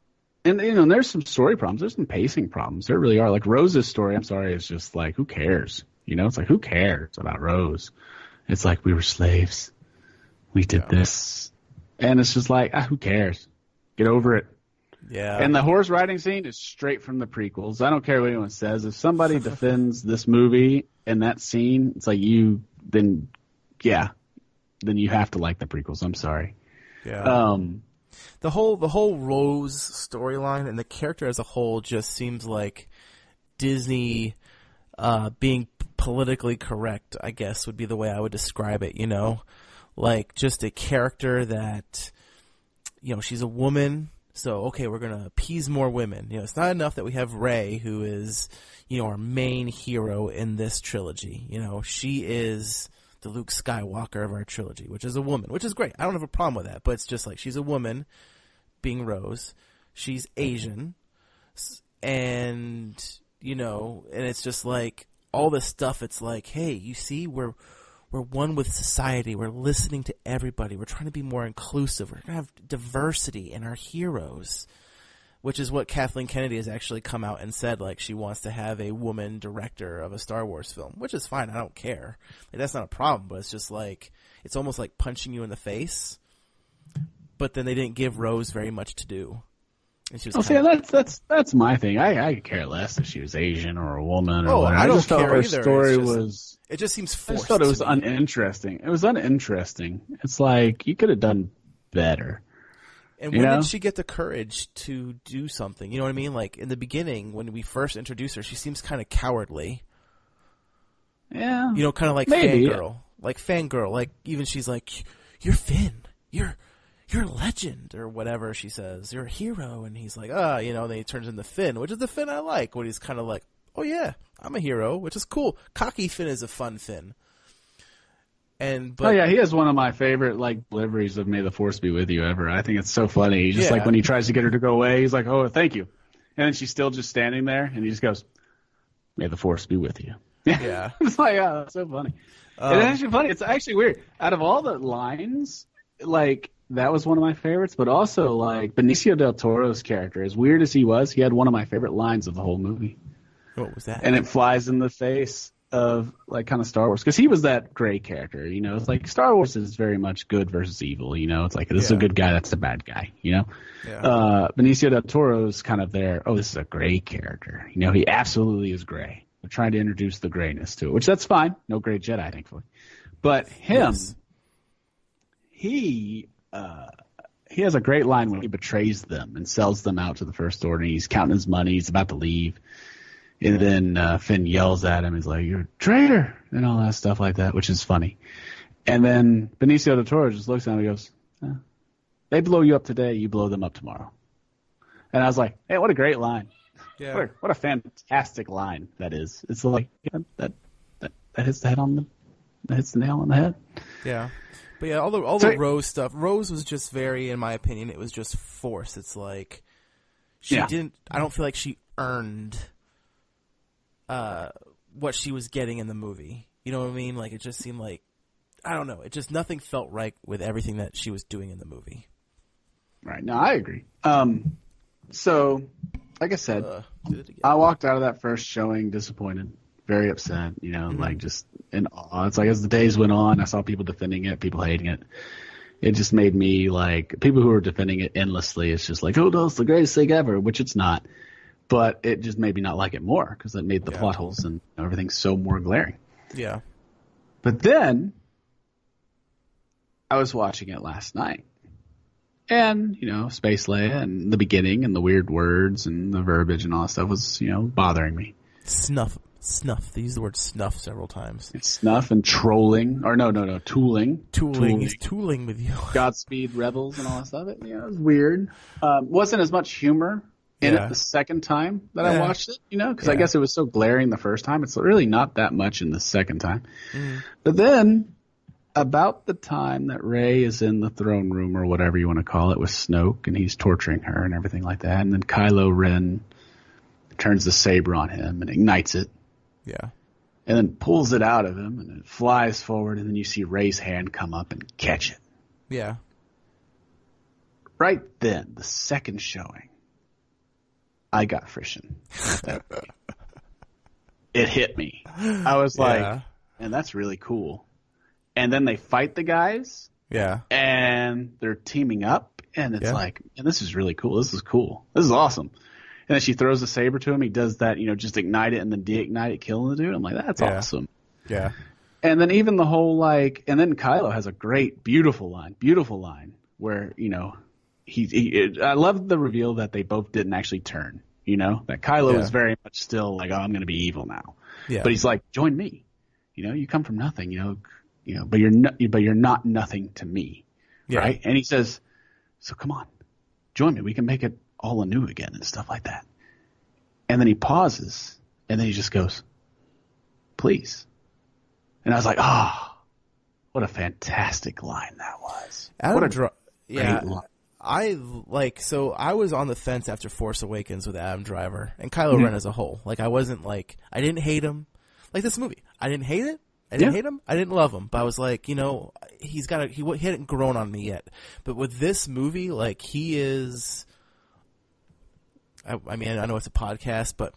B: and there's some story problems. There's some pacing problems. There really are. Like Rose's story, I'm sorry, is just like, who cares? It's like, who cares about Rose? It's like, we were slaves. We did this. And it's just like, who cares? Get over it.
C: Yeah.
B: And the horse riding scene is straight from the prequels. I don't care what anyone says. If somebody defends this movie and that scene, it's like then you have to like the prequels. I'm sorry.
C: Yeah. The whole Rose storyline and the character as a whole just seems like Disney being politically correct, I guess would be the way I would describe it, Like just a character that, she's a woman. So, okay, we're going to appease more women. It's not enough that we have Rey, who is, our main hero in this trilogy. She is the Luke Skywalker of our trilogy, which is a woman, which is great. I don't have a problem with that, but it's just like she's a woman being Rose. She's Asian. And, and it's just like all this stuff. It's like, hey, you see, we're one with society. We're listening to everybody. We're trying to be more inclusive. We're going to have diversity in our heroes, which is what Kathleen Kennedy has actually come out and said. Like, she wants to have a woman director of a Star Wars film, which is fine. I don't care. Like, that's not a problem, but it's just like, it's almost like punching you in the face. But then they didn't give Rose very much to do. And she was
B: that's my thing. I could care less if she was Asian or a woman or whatever.
C: I don't
B: just thought
C: care
B: her
C: either.
B: story was.
C: It just seems forced.
B: I just thought it was uninteresting. It was uninteresting. It's like you could have done better.
C: And when did she get the courage to do something? You know what I mean? Like in the beginning, when we first introduce her, she seems kind of cowardly.
B: Yeah.
C: Kind of like
B: maybe.
C: fangirl. Like fangirl. Like even she's like, "You're Finn. You're a legend," or whatever she says. "You're a hero," and he's like, then he turns into Finn, which is the Finn I like. When he's kind of like, "Oh yeah, I'm a hero," which is cool. Cocky Finn is a fun Finn. But
B: he has one of my favorite deliveries of "May the Force be with you" ever. I think it's so funny. He's just like when he tries to get her to go away, he's like, "Oh, thank you," and then she's still just standing there, and he just goes, "May the Force be with you."
C: Yeah,
B: it's like, that's so funny. It's actually funny. It's actually weird. Out of all the lines, that was one of my favorites, but also Benicio del Toro's character, as weird as he was, he had one of my favorite lines of the whole movie.
C: What was that?
B: And it flies in the face of kind of Star Wars, because he was that gray character. It's like Star Wars is very much good versus evil. It's like this is a good guy, that's a bad guy.
C: Yeah.
B: Benicio del Toro's kind of there. Oh, this is a gray character. He absolutely is gray. They're trying to introduce the grayness to it, which that's fine. No gray Jedi, thankfully. But him, he has a great line when he betrays them and sells them out to the First Order. He's counting his money. He's about to leave. And then Finn yells at him. He's like, "You're a traitor," and all that stuff like that, which is funny. And then Benicio del Toro just looks at him and goes, "They blow you up today, you blow them up tomorrow." And I was like, hey, what a great line.
C: Yeah.
B: What a fantastic line that is. It's like that hits the nail on the head.
C: Yeah. But yeah, all the Rose stuff. Rose was just very, in my opinion, it was just forced. It's like she didn't. I don't feel like she earned what she was getting in the movie. You know what I mean? Like it just seemed like, I don't know. It just nothing felt right with everything that she was doing in the movie.
B: Right. No, I agree. So, like I said, I walked out of that first showing disappointed, very upset. Like just in awe. It's like as the days went on, I saw people defending it, people hating it. It just made me like people who are defending it endlessly. It's just like, oh no, it's the greatest thing ever, which it's not. But it just made me not like it more because it made the plot holes and everything so more glaring.
C: Yeah.
B: But then I was watching it last night. And, Space Leia and the beginning and the weird words and the verbiage and all that stuff was, bothering me.
C: Snuff. They used the word snuff several times.
B: It's snuff and trolling. Or no, tooling.
C: Tooling. He's tooling with you.
B: Godspeed Rebels and all that stuff. It was weird. Wasn't as much humor in it the second time that I watched it, because I guess it was so glaring the first time. It's really not that much in the second time. Mm. But then, about the time that Rey is in the throne room or whatever you want to call it with Snoke and he's torturing her and everything like that, and then Kylo Ren turns the saber on him and ignites it.
C: Yeah.
B: And then pulls it out of him, and it flies forward, and then you see Rey's hand come up and catch it.
C: Yeah.
B: Right then, the second showing, I got frisson. It hit me. I was like, man, that's really cool. And then they fight the guys.
C: Yeah.
B: And they're teaming up, and it's like, man, this is really cool. This is cool. This is awesome. And then she throws the saber to him. He does that, just ignite it and then de-ignite it, killing the dude. I'm like, that's awesome.
C: Yeah.
B: And then even the whole and then Kylo has a great, beautiful line where, I love the reveal that they both didn't actually turn, that Kylo was very much still like, oh, I'm going to be evil now. Yeah. But he's like, join me. You come from nothing, but you're not nothing to me. Yeah. Right. And he says, so come on, join me. We can make it all anew again and stuff like that. And then he pauses and then he just goes, please. And I was like, what a fantastic line that was. What a great line.
C: I was on the fence after Force Awakens with Adam Driver and Kylo Ren as a whole. Like, I wasn't like, I didn't hate him. Like this movie, I didn't hate it. I didn't hate him. I didn't love him, but I was like, he hadn't grown on me yet. But with this movie, like, he is, I mean, I know it's a podcast, but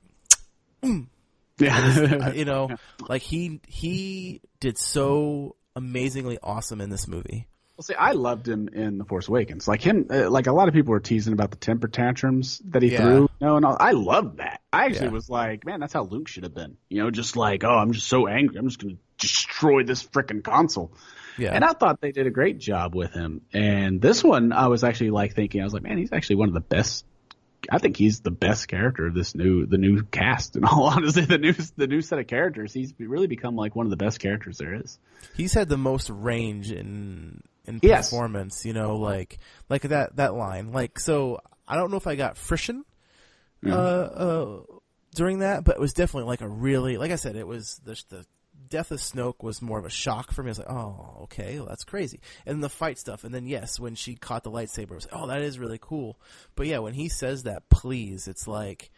C: like he did so amazingly awesome in this movie.
B: Well, see, I loved him in The Force Awakens. Like him, like a lot of people were teasing about the temper tantrums that he threw. And I loved that. I actually was like, man, that's how Luke should have been. Just like, oh, I'm just so angry. I'm just going to destroy this frickin' console. Yeah. And I thought they did a great job with him. And this one, I was actually thinking, I was like, man, he's actually one of the best. I think he's the best character of the new cast. In all honesty, the new set of characters, he's really become like one of the best characters there is. He's
C: had the most range in performance, like that line. Like, so I don't know if I got frisson during that, but it was definitely like a really, like I said, it was the death of Snoke was more of a shock for me. I was like, oh, okay, well, that's crazy. And the fight stuff, and then yes, when she caught the lightsaber, I was like, oh, that is really cool. But yeah, when he says that, please, it's like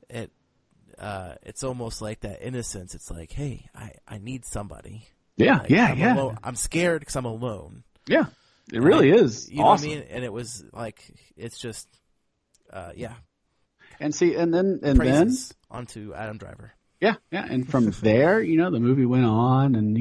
C: it's almost like that innocence. It's like, hey, I need somebody.
B: Yeah,
C: like, alone. I'm scared because I'm alone.
B: Yeah, it really is.
C: You
B: awesome.
C: know what I mean? And it was like, it's just,
B: And see, and then
C: onto Adam Driver.
B: Yeah, and from there, the movie went on, and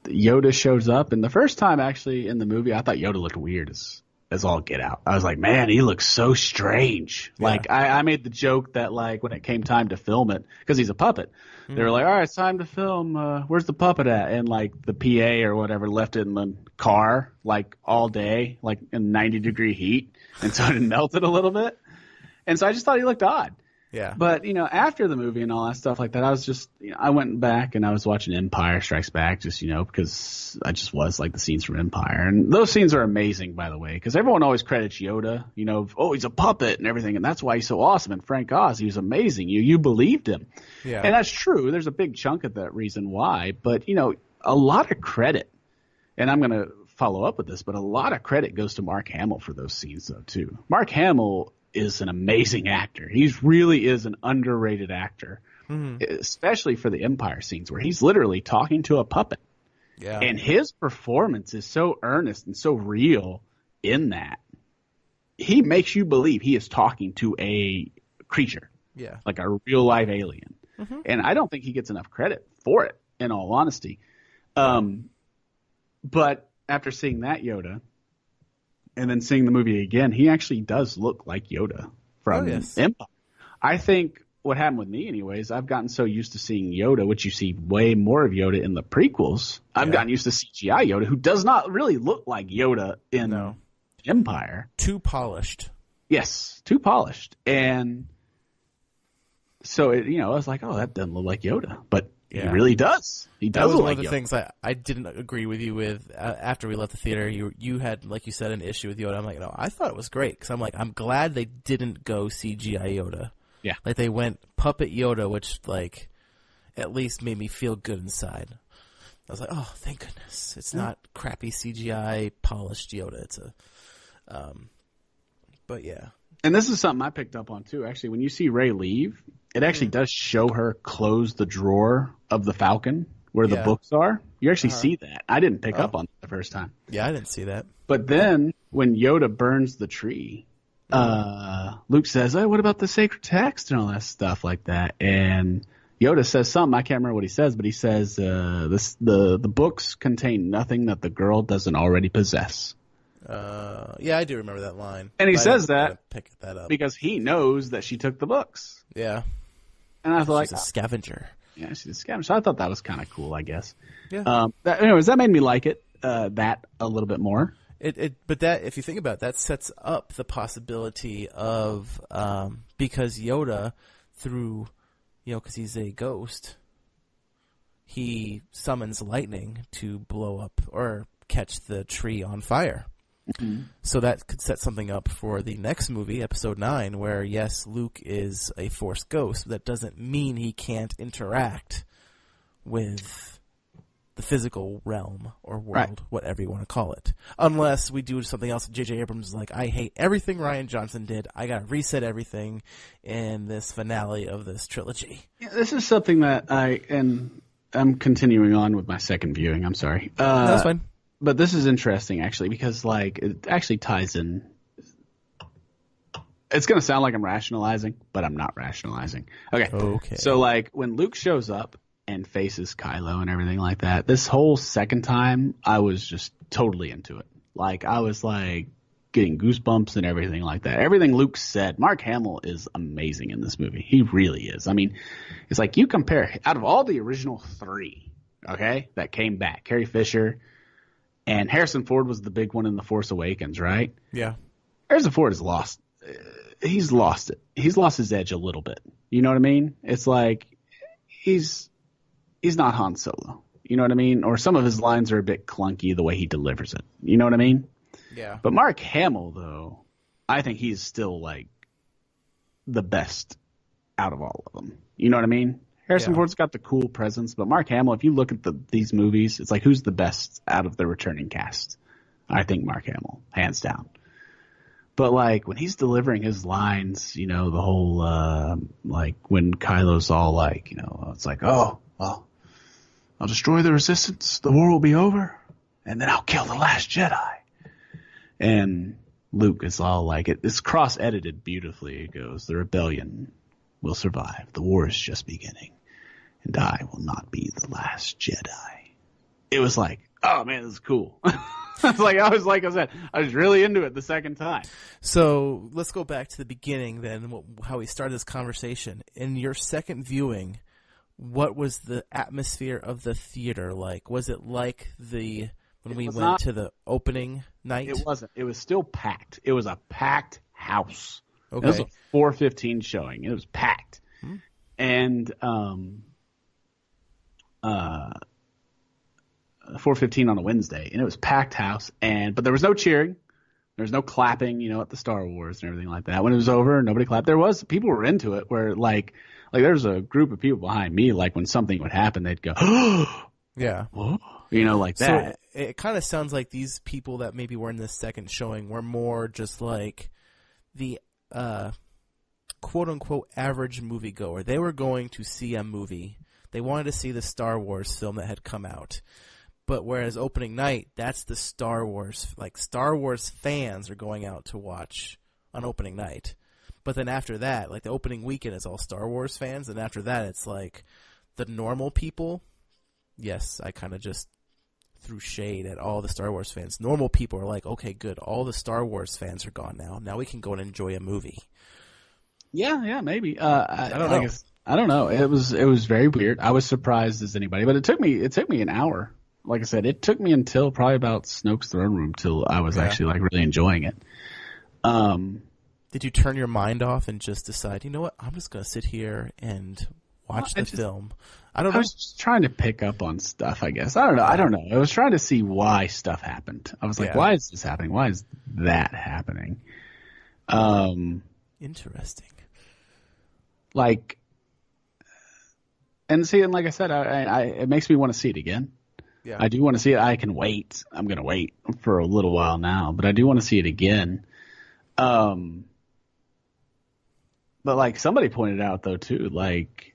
B: Yoda shows up, and the first time actually in the movie, I thought Yoda looked weird as all get out. I was like, man, he looks so strange. Yeah. Like I made the joke that like when it came time to film it, because he's a puppet, they were like, all right, it's time to film. Where's the puppet at? And like the PA or whatever left it in the car like all day, like in 90-degree heat, and so it melted a little bit. And so I just thought he looked odd.
C: Yeah.
B: But, after the movie and all that stuff like that, I was just, I went back and I was watching Empire Strikes Back just, because I just was like the scenes from Empire. And those scenes are amazing, by the way, because everyone always credits Yoda, oh, he's a puppet and everything. And that's why he's so awesome. And Frank Oz, he was amazing. You believed him. Yeah. And that's true. There's a big chunk of that reason why. But, a lot of credit, and I'm going to follow up with this, but a lot of credit goes to Mark Hamill for those scenes, though, too. Mark Hamill is an amazing actor. He really is an underrated actor, especially for the Empire scenes where he's literally talking to a puppet. Yeah. And his performance is so earnest and so real in that. He makes you believe he is talking to a creature.
C: Yeah.
B: Like a real live alien. Mm-hmm. And I don't think he gets enough credit for it, in all honesty. But after seeing that Yoda, and then seeing the movie again, he actually does look like Yoda from Empire. I think what happened with me anyways, I've gotten so used to seeing Yoda, which you see way more of Yoda in the prequels. I've gotten used to CGI Yoda, who does not really look like Yoda in Empire.
C: Too polished.
B: Yes, too polished. And so, I was like, oh, that doesn't look like Yoda. But he really does. He does look like Yoda. That was one of the
C: things I didn't agree with you with after we left the theater. You had, like you said, an issue with Yoda. I'm like, no, I thought it was great because I'm like, I'm glad they didn't go CGI Yoda.
B: Yeah.
C: Like they went puppet Yoda, which like at least made me feel good inside. I was like, oh, thank goodness. It's not crappy CGI polished Yoda. It's a But yeah.
B: And this is something I picked up on too. Actually, when you see Rey leave, it actually does show her close the drawer of the Falcon where the books are. You actually see that. I didn't pick up on that the first time.
C: Yeah, I didn't see that.
B: But then when Yoda burns the tree, Luke says, "Oh, what about the sacred text and all that stuff like that?" And Yoda says something. I can't remember what he says, but he says, "The books contain nothing that the girl doesn't already possess."
C: Yeah, I do remember that line.
B: And he says
C: pick that up
B: because he knows that she took the books.
C: Yeah.
B: And I thought,
C: she's a scavenger.
B: Yeah, she's a scavenger. So I thought that was kind of cool, I guess.
C: Yeah.
B: Anyways, that made me like it that a little bit more.
C: But that, if you think about it, that sets up the possibility of because Yoda, through, because he's a ghost, he summons lightning to blow up or catch the tree on fire. Mm-hmm. So that could set something up for the next movie, Episode 9, where, yes, Luke is a Force ghost, but that doesn't mean he can't interact with the physical realm or world, whatever you want to call it. Unless we do something else. J.J. Abrams is like, I hate everything Rian Johnson did. I got to reset everything in this finale of this trilogy.
B: Yeah, this is something that I'm continuing on with my second viewing. I'm sorry.
C: That's fine.
B: But this is interesting, actually, because, it actually ties in. It's going to sound like I'm rationalizing, but I'm not rationalizing. Okay. So, when Luke shows up and faces Kylo and everything like that, this whole second time, I was just totally into it. I was, getting goosebumps and everything like that. Everything Luke said, Mark Hamill is amazing in this movie. He really is. I mean, it's you compare, out of all the original three, that came back, Carrie Fisher, and Harrison Ford was the big one in The Force Awakens, right?
C: Yeah.
B: Harrison Ford has lost. He's lost it. He's lost his edge a little bit. You know what I mean? It's he's not Han Solo. You know what I mean? Or some of his lines are a bit clunky the way he delivers it. You know what I mean?
C: Yeah.
B: But Mark Hamill, though, I think he's still the best out of all of them. You know what I mean? Harrison Ford's got the cool presence, but Mark Hamill, if you look at these movies, it's who's the best out of the returning cast? I think Mark Hamill, hands down. But when he's delivering his lines, the whole when Kylo's all it's oh, well, I'll destroy the Resistance, the war will be over, and then I'll kill the Last Jedi. And Luke is all it's cross-edited beautifully. It goes, the rebellion will survive. The war is just beginning. And I will not be the last Jedi. It was oh man, this is cool. I was really into it the second time.
C: So let's go back to the beginning then, how we started this conversation. In your second viewing, what was the atmosphere of the theater like? Was it like when we went to the opening night?
B: It wasn't. It was still packed. It was a packed house.
C: Okay.
B: It was a 4:15 showing. It was packed. Hmm. And 4:15 on a Wednesday, and it was packed house. But there was no cheering, there was no clapping, at the Star Wars and everything like that. When it was over, nobody clapped. People were into it. Where there's a group of people behind me. When something would happen, they'd go,
C: yeah,
B: that.
C: So it kind of sounds like these people that maybe were in this second showing were more just the quote unquote average moviegoer. They were going to see a movie. They wanted to see the Star Wars film that had come out. But whereas opening night, that's the Star Wars, Star Wars fans are going out to watch on opening night. But then after that, the opening weekend is all Star Wars fans. And after that, it's the normal people. Yes, I kind of just threw shade at all the Star Wars fans. Normal people are okay, good. All the Star Wars fans are gone now. Now we can go and enjoy a movie.
B: Yeah, maybe.
C: I don't know.
B: I don't know. It was very weird. I was surprised as anybody, but it took me an hour. Like I said, it took me until probably about Snoke's Throne Room till I was actually really enjoying it.
C: Did you turn your mind off and just decide, you know what, I'm just going to sit here and watch the film? I don't know.
B: I was just trying to pick up on stuff, I guess. I don't know. I was trying to see why stuff happened. I was why is this happening? Why is that happening?
C: Interesting.
B: And like I said, it makes me want to see it again. Yeah. I do want to see it. I can wait. I'm going to wait for a little while now, but I do want to see it again. But like somebody pointed out though too, like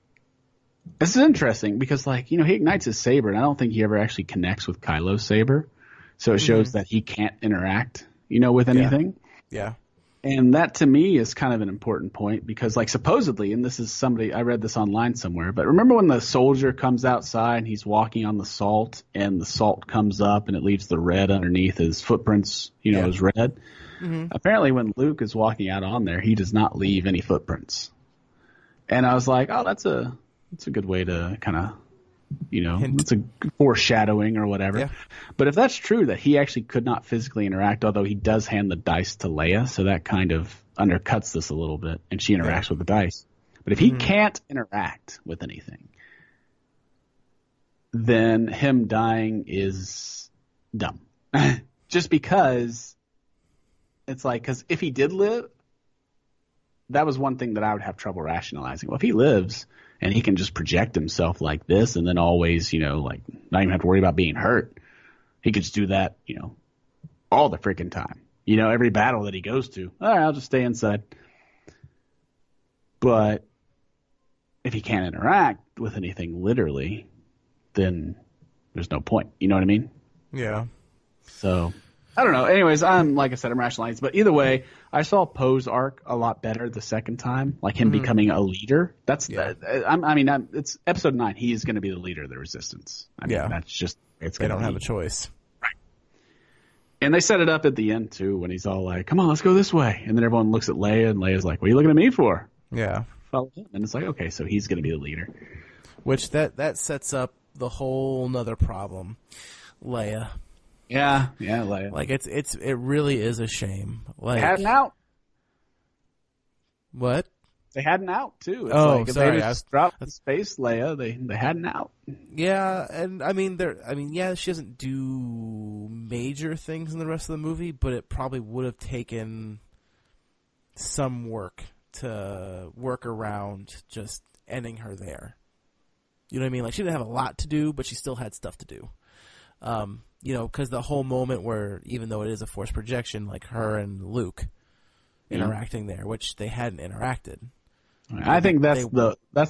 B: this is interesting because like, he ignites his saber and I don't think he ever actually connects with Kylo's saber. So it shows that he can't interact, with anything.
C: Yeah.
B: And that to me is kind of an important point because like supposedly, and this is I read this online somewhere, but remember when the soldier comes outside and he's walking on the salt and the salt comes up and it leaves the red underneath his footprints, is red. Mm-hmm. Apparently when Luke is walking out on there, he does not leave any footprints. And I was like, oh, that's a good way to kind of, it's a foreshadowing or whatever. Yeah. But if that's true that he actually could not physically interact, although he does hand the dice to Leia, so that kind of undercuts this a little bit, and she interacts with the dice. But if he can't interact with anything, then him dying is dumb. Just because it's like, because if he did live, that was one thing that I would have trouble rationalizing. Well, if he lives and he can just project himself like this and then always, like not even have to worry about being hurt, he could just do that, all the freaking time. Every battle that he goes to, all right, I'll just stay inside. But if he can't interact with anything literally, then there's no point. You know what I mean?
C: Yeah.
B: So I don't know. Anyways, like I said, I'm rationalizing. But either way, I saw Poe's arc a lot better the second time, like him becoming a leader. It's episode 9. He is going to be the leader of the Resistance. I mean, that's just
C: they don't have a choice.
B: Right. And they set it up at the end, too, when he's all like, come on, let's go this way. And then everyone looks at Leia, and Leia's like, what are you looking at me for?
C: Yeah.
B: Follow him. And it's like, okay, so he's going to be the leader.
C: Which that sets up the whole nother problem. Leia.
B: Yeah, Leia.
C: Like it really is a shame. Like,
B: they had an out.
C: What?
B: They had an out too.
C: It's
B: if
C: sorry.
B: They just dropped the space Leia. They had an out.
C: Yeah, and she doesn't do major things in the rest of the movie, but it probably would have taken some work to work around just ending her there. You know what I mean? Like she didn't have a lot to do, but she still had stuff to do. Because the whole moment where, even though it is a forced projection, like her and Luke interacting there, which they hadn't interacted.
B: I think that's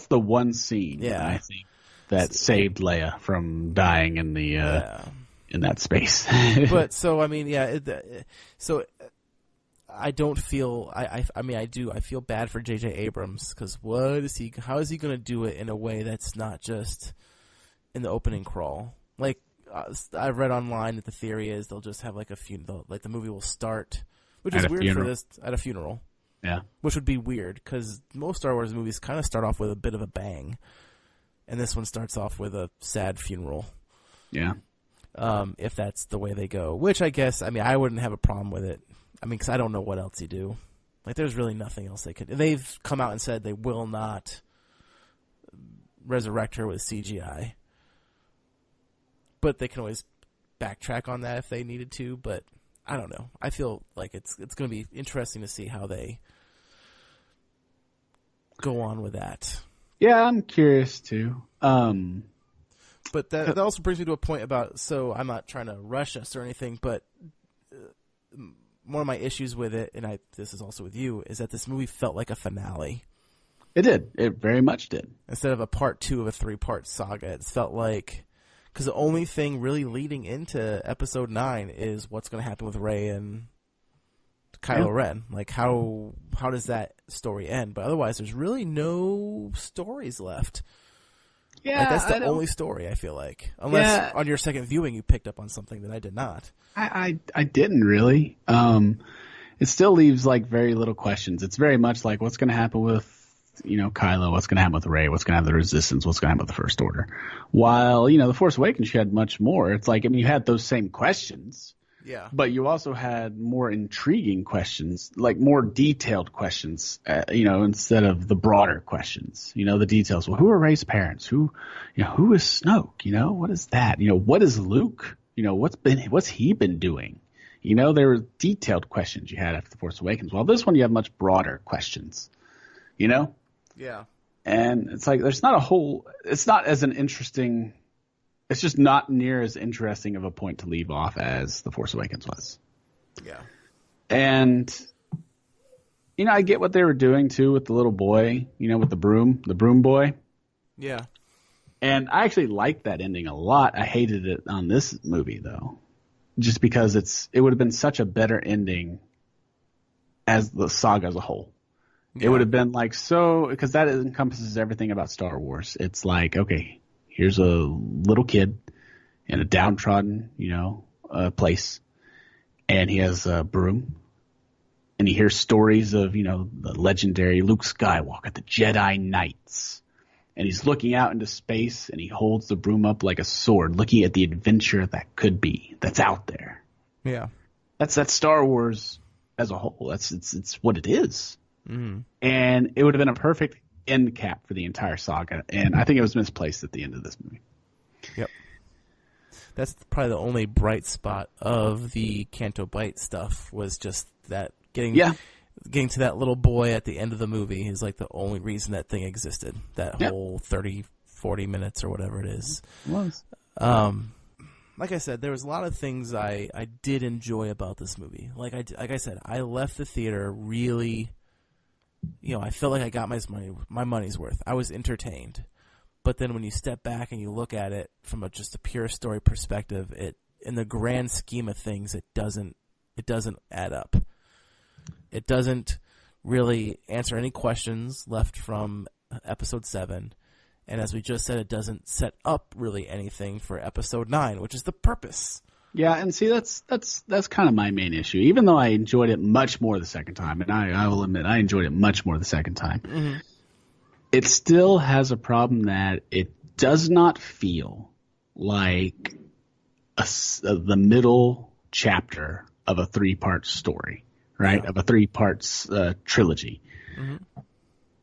B: the one scene I think that saved Leia from dying in the in that space.
C: But so I mean, so I don't feel I do. I feel bad for J.J. Abrams because how is he going to do it in a way that's not just in the opening crawl? Like I've read online that the theory is they'll just have like like the movie will start, which is weird for this at a funeral.
B: Yeah,
C: which would be weird because most Star Wars movies kind of start off with a bit of a bang, and this one starts off with a sad funeral.
B: Yeah,
C: if that's the way they go, which I guess I wouldn't have a problem with it. Because I don't know what else you do. Like, there's really nothing else they could. They've come out and said they will not resurrect her with CGI, but they can always backtrack on that if they needed to. But I don't know. I feel like it's going to be interesting to see how they go on with that.
B: Yeah, I'm curious too.
C: But that also brings me to a point about. So I'm not trying to rush us or anything, but. One of my issues with it, and this is also with you, is that this movie felt like a finale.
B: It did. It very much did.
C: Instead of a part 2 of a 3-part saga, it felt like, because the only thing really leading into episode 9 is what's going to happen with Rey and Kylo Ren. Like, how does that story end? But otherwise, there's really no stories left.
B: Yeah,
C: like, that's the only story, I feel like. Unless on your second viewing you picked up on something that I did not.
B: I didn't really. It still leaves like very little questions. It's very much like what's going to happen with, Kylo, what's going to happen with Rey, what's going to happen with the Resistance, what's going to happen with the First Order. While, The Force Awakens, you had much more. It's like, you had those same questions.
C: Yeah.
B: But you also had more intriguing questions, like more detailed questions, instead of the broader questions, the details. Well, who are Rey's parents? Who is Snoke? What is that? What is Luke? What's he been doing? There were detailed questions you had after The Force Awakens. While this one, you have much broader questions,
C: Yeah.
B: And it's like, it's not as an interesting, it's just not near as interesting of a point to leave off as The Force Awakens was.
C: Yeah.
B: And I get what they were doing too with the little boy, with the broom boy.
C: Yeah.
B: And I actually liked that ending a lot. I hated it on this movie though, just because it would have been such a better ending as the saga as a whole.
C: Yeah.
B: It would have been like because that encompasses everything about Star Wars. It's like, okay, here's a little kid in a downtrodden, place, and he has a broom, and he hears stories of, the legendary Luke Skywalker, the Jedi Knights, and he's looking out into space, and he holds the broom up like a sword, looking at the adventure that could be, that's out there.
C: Yeah.
B: That's Star Wars as a whole. It's what it is.
C: Mm-hmm.
B: And it would have been a perfect end cap for the entire saga, and I think it was misplaced at the end of this movie.
C: Yep. That's probably the only bright spot of the Canto Bight stuff, was just that getting to that little boy at the end of the movie is like the only reason that thing existed. That whole 30, 40 minutes or whatever it is.
B: It was.
C: Like I said, there was a lot of things I did enjoy about this movie. Like I said, I left the theater really, I felt like I got my money's worth. I was entertained. But then when you step back and you look at it from just a pure story perspective, in the grand scheme of things, it doesn't add up. It doesn't really answer any questions left from episode 7. And as we just said, it doesn't set up really anything for episode 9, which is the purpose.
B: Yeah, and see, that's kind of my main issue. Even though I enjoyed it much more the second time, and I will admit I enjoyed it much more the second time,
C: mm-hmm.
B: It still has a problem that it does not feel like the middle chapter of a 3-part story, right? Yeah. Of a 3-part trilogy.
C: Mm-hmm.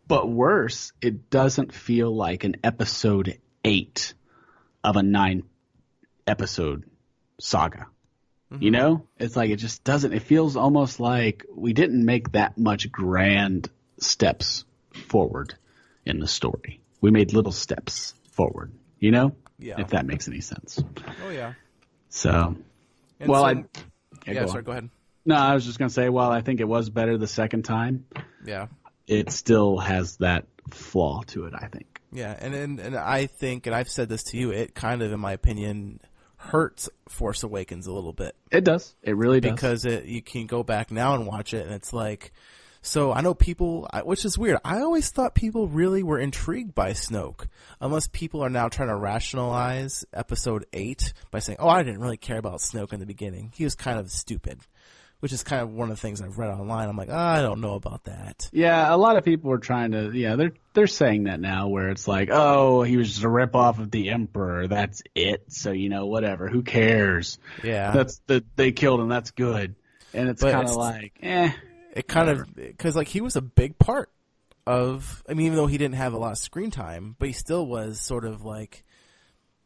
B: But worse, it doesn't feel like an episode 8 of a 9-episode saga.
C: Mm-hmm.
B: It's like it just doesn't. It feels almost like we didn't make that much grand steps forward in the story. We made little steps forward,
C: Yeah.
B: If that makes any sense.
C: Oh, yeah.
B: So,
C: go ahead.
B: No, I was just going to say, I think it was better the second time.
C: Yeah.
B: It still has that flaw to it, I think.
C: Yeah, and I think, and I've said this to you, it kind of, in my opinion, hurts Force Awakens a little bit.
B: It does. It really does.
C: Because you can go back now and watch it, and it's like, so I know people, which is weird, I always thought people really were intrigued by Snoke, unless people are now trying to rationalize episode 8 by saying, I didn't really care about Snoke in the beginning. He was kind of stupid, which is kind of one of the things I've read online. I'm like, I don't know about that.
B: Yeah, a lot of people are trying to, they're saying that now, where it's like, he was just a ripoff of the Emperor, that's it, so, whatever, who cares?
C: Yeah.
B: They killed him, that's good. And it's kind of like,
C: It kind of, because he was a big part of, even though he didn't have a lot of screen time, but he still was sort of like,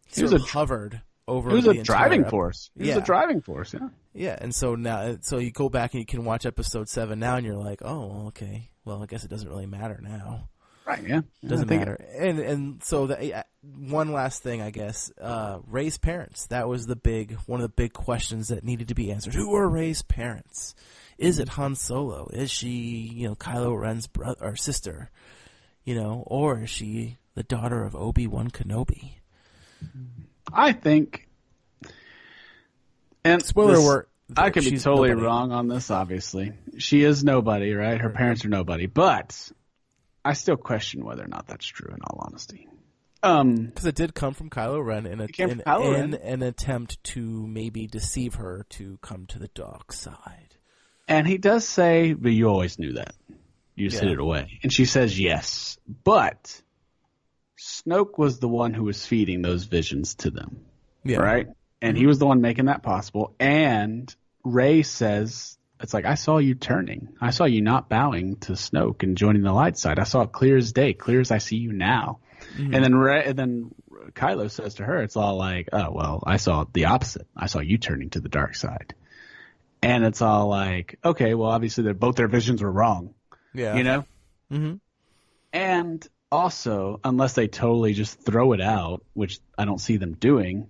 C: he hovered over.
B: He was
C: a
B: driving force. He was a driving force, yeah.
C: Yeah, and so now, you go back and you can watch episode 7 now, and you're like, okay, well, I guess it doesn't really matter now.
B: Right, yeah.
C: It doesn't matter. And so one last thing, I guess, Rey's parents. That was one of the big questions that needed to be answered. Who are Rey's parents? Is it Han Solo? Is she, Kylo Ren's brother or sister? Or is she the daughter of Obi-Wan Kenobi?
B: I think, and
C: spoiler alert,
B: I could be totally wrong on this, obviously. She is nobody, right? Her parents are nobody, but I still question whether or not that's true, in all honesty.
C: Because it did come from Kylo Ren in an attempt to maybe deceive her to come to the dark side.
B: And he does say, but you always knew that. You just hid it away. And she says yes. But Snoke was the one who was feeding those visions to them. Yeah. Right? And he was the one making that possible. And Rey says, it's like, I saw you turning. I saw you not bowing to Snoke and joining the light side. I saw it clear as day, clear as I see you now. Mm-hmm. And then Kylo says to her, it's all like, I saw the opposite. I saw you turning to the dark side. And it's all like, okay, well, obviously both their visions were wrong.
C: Yeah.
B: Mm-hmm. And also, unless they totally just throw it out, which I don't see them doing,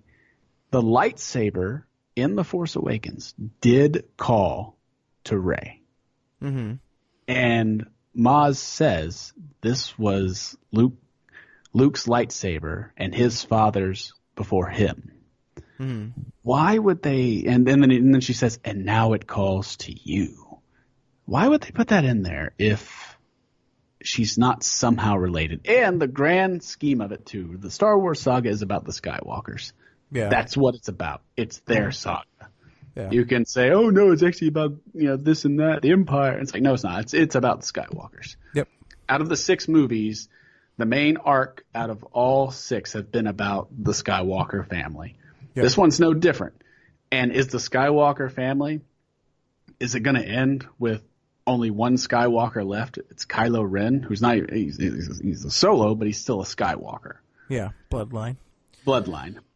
B: the lightsaber in The Force Awakens did call to Rey.
C: Mm-hmm.
B: And Maz says this was Luke's lightsaber and his father's before him. Why would they? And then she says, and now it calls to you. Why would they put that in there if she's not somehow related? And the grand scheme of it too, the Star Wars saga is about the Skywalkers.
C: Yeah,
B: that's what it's about. It's their saga.
C: Yeah.
B: You can say, oh no, it's actually about this and that, the Empire. It's like, no, it's not. It's about the Skywalkers.
C: Yep.
B: Out of the 6 movies, the main arc out of all 6 have been about the Skywalker family. Yep. This one's no different. And is the Skywalker family, is it going to end with only one Skywalker left? It's Kylo Ren, who's not, he's a Solo, but he's still a Skywalker.
C: Yeah, bloodline.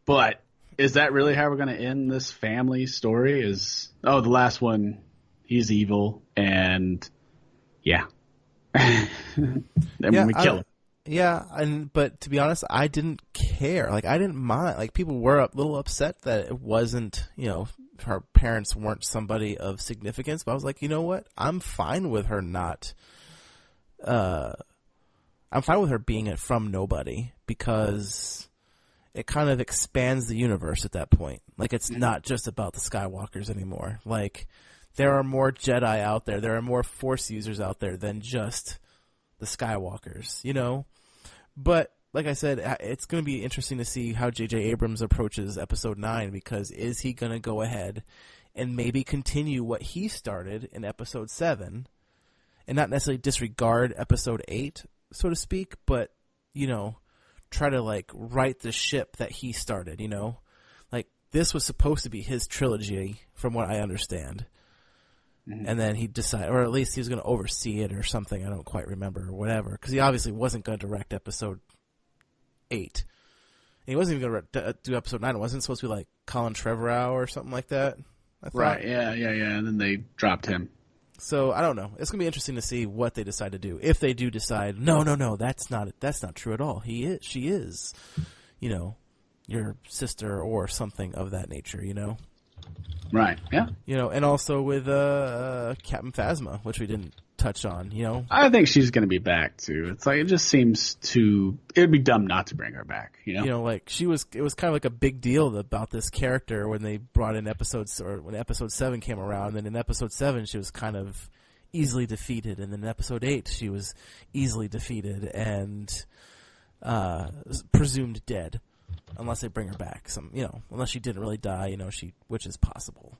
B: But is that really how we're going to end this family story? The last one, he's evil, and yeah. Then we kill him.
C: Yeah, but to be honest, I didn't care. Like, I didn't mind. Like, people were a little upset that it wasn't, her parents weren't somebody of significance. But I was like, you know what? I'm fine with her not. I'm fine with her being it from nobody, because it kind of expands the universe at that point. Like, it's not just about the Skywalkers anymore. Like, there are more Jedi out there. There are more Force users out there than just the Skywalkers, But like I said, it's going to be interesting to see how J.J. Abrams approaches Episode 9, because is he going to go ahead and maybe continue what he started in Episode 7 and not necessarily disregard Episode 8, so to speak, but, try to, right the ship that he started, Like, this was supposed to be his trilogy, from what I understand. And then he decided, or at least he was going to oversee it or something. I don't quite remember, or whatever, because he obviously wasn't going to direct Episode 8. And he wasn't even going to do Episode 9. It wasn't supposed to be like Colin Trevorrow or something like that, I thought.
B: Right, yeah. And then they dropped him.
C: So I don't know. It's going to be interesting to see what they decide to do. If they do decide, no, that's not true at all. She is, your sister or something of that nature,
B: Right, yeah.
C: And also with Captain Phasma, which we didn't touch on,
B: I think she's going to be back, too. It's like, it just seems it would be dumb not to bring her back, it was kind of like a big deal about this character when they brought in when Episode 7 came around. And then in Episode 7, she was kind of easily defeated. And then in Episode 8, she was easily defeated and presumed dead. Unless they bring her back, unless she didn't really die, which is possible.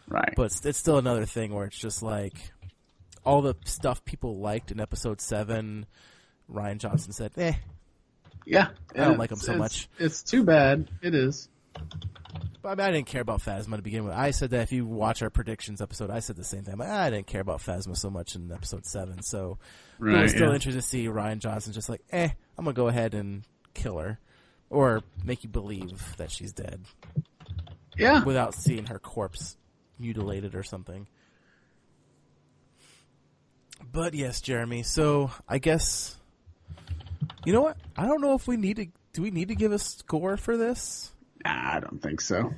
B: Right.
C: But it's still another thing where it's just like all the stuff people liked in Episode 7, Rian Johnson said,
B: yeah,
C: I don't like him so much.
B: It's too bad. It is.
C: But I didn't care about Phasma to begin with. I said that if you watch our predictions episode, I said the same thing. I didn't care about Phasma so much in Episode 7, so it was still interesting to see Rian Johnson just like, I'm going to go ahead and kill her. Or make you believe that she's dead.
B: Yeah.
C: Without seeing her corpse mutilated or something. But yes, Jeremy, so I guess, you know what? I don't know if we need to, do we need to give a score for this?
B: Nah, I don't think so.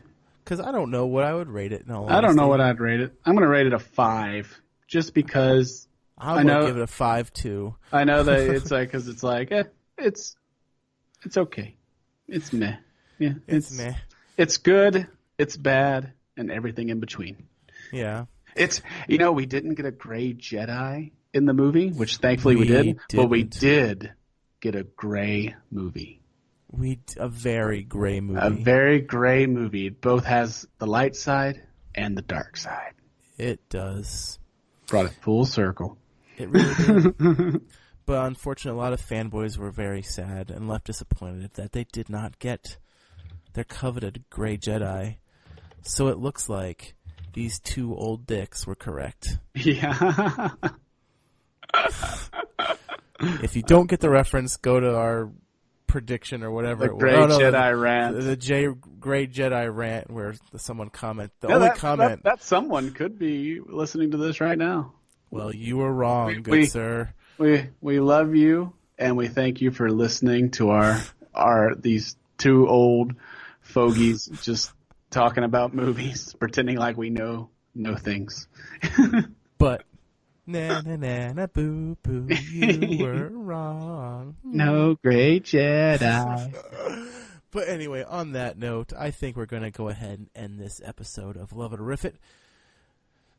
C: Because I don't know what I would rate it. No,
B: I don't know what I'd rate it. I'm going to rate it a 5. Just because
C: I'm going to give it a 5 too.
B: I know that it's like, because it's like, it's okay. It's meh. Yeah,
C: it's meh.
B: It's good, it's bad, and everything in between.
C: Yeah.
B: It's, we didn't get a gray Jedi in the movie, which thankfully we did, but we did get a gray movie.
C: A very gray movie.
B: A very gray movie. It both has the light side and the dark side.
C: It does.
B: Brought it full circle.
C: It really did. But unfortunately, a lot of fanboys were very sad and left disappointed that they did not get their coveted gray Jedi. So it looks like these 2 old dicks were correct.
B: Yeah.
C: If you don't get the reference, go to our prediction or whatever.
B: The Gray Jedi rant.
C: The Gray Jedi rant where someone comment.
B: That someone could be listening to this right now.
C: Well, you were wrong, good sir.
B: We love you, and we thank you for listening to our these 2 old fogies just talking about movies, pretending like we know things.
C: But Na na na na boo boo, you were wrong.
B: No great Jedi.
C: But anyway, on that note, I think we're going to go ahead and end this episode of Love It or Riff It.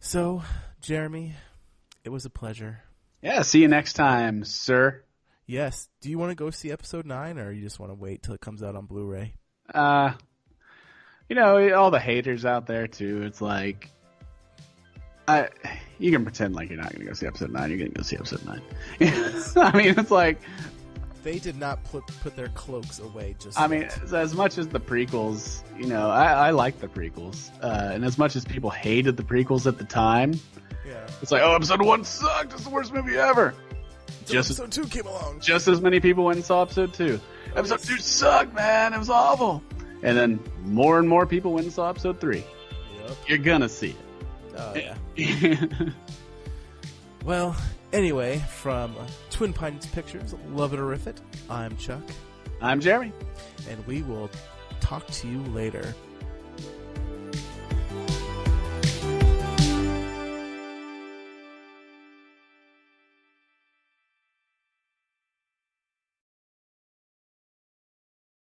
C: So, Jeremy, it was a pleasure.
B: Yeah, see you next time, sir.
C: Yes. Do you want to go see episode 9, or you just want to wait till it comes out on Blu-ray?
B: You know, all the haters out there, too. It's like, you can pretend like you're not going to go see episode 9. You're going to go see episode 9. I mean, it's like...
C: They did not put their cloaks away just
B: I mean, as much as the prequels, you know, I like the prequels. And as much as people hated the prequels at the time,
C: yeah.
B: It's like, oh, episode 1 sucked. It's the worst movie ever.
C: Episode 2 came along.
B: Just as many people went and saw episode 2. Episode 2 sucked, man. It was awful. And then more and more people went and saw episode 3.
C: Yep.
B: You're going to see it.
C: Oh, yeah. Well, anyway, from Twin Pines Pictures, Love It or Riff It, I'm Chuck.
B: I'm Jeremy.
C: And we will talk to you later.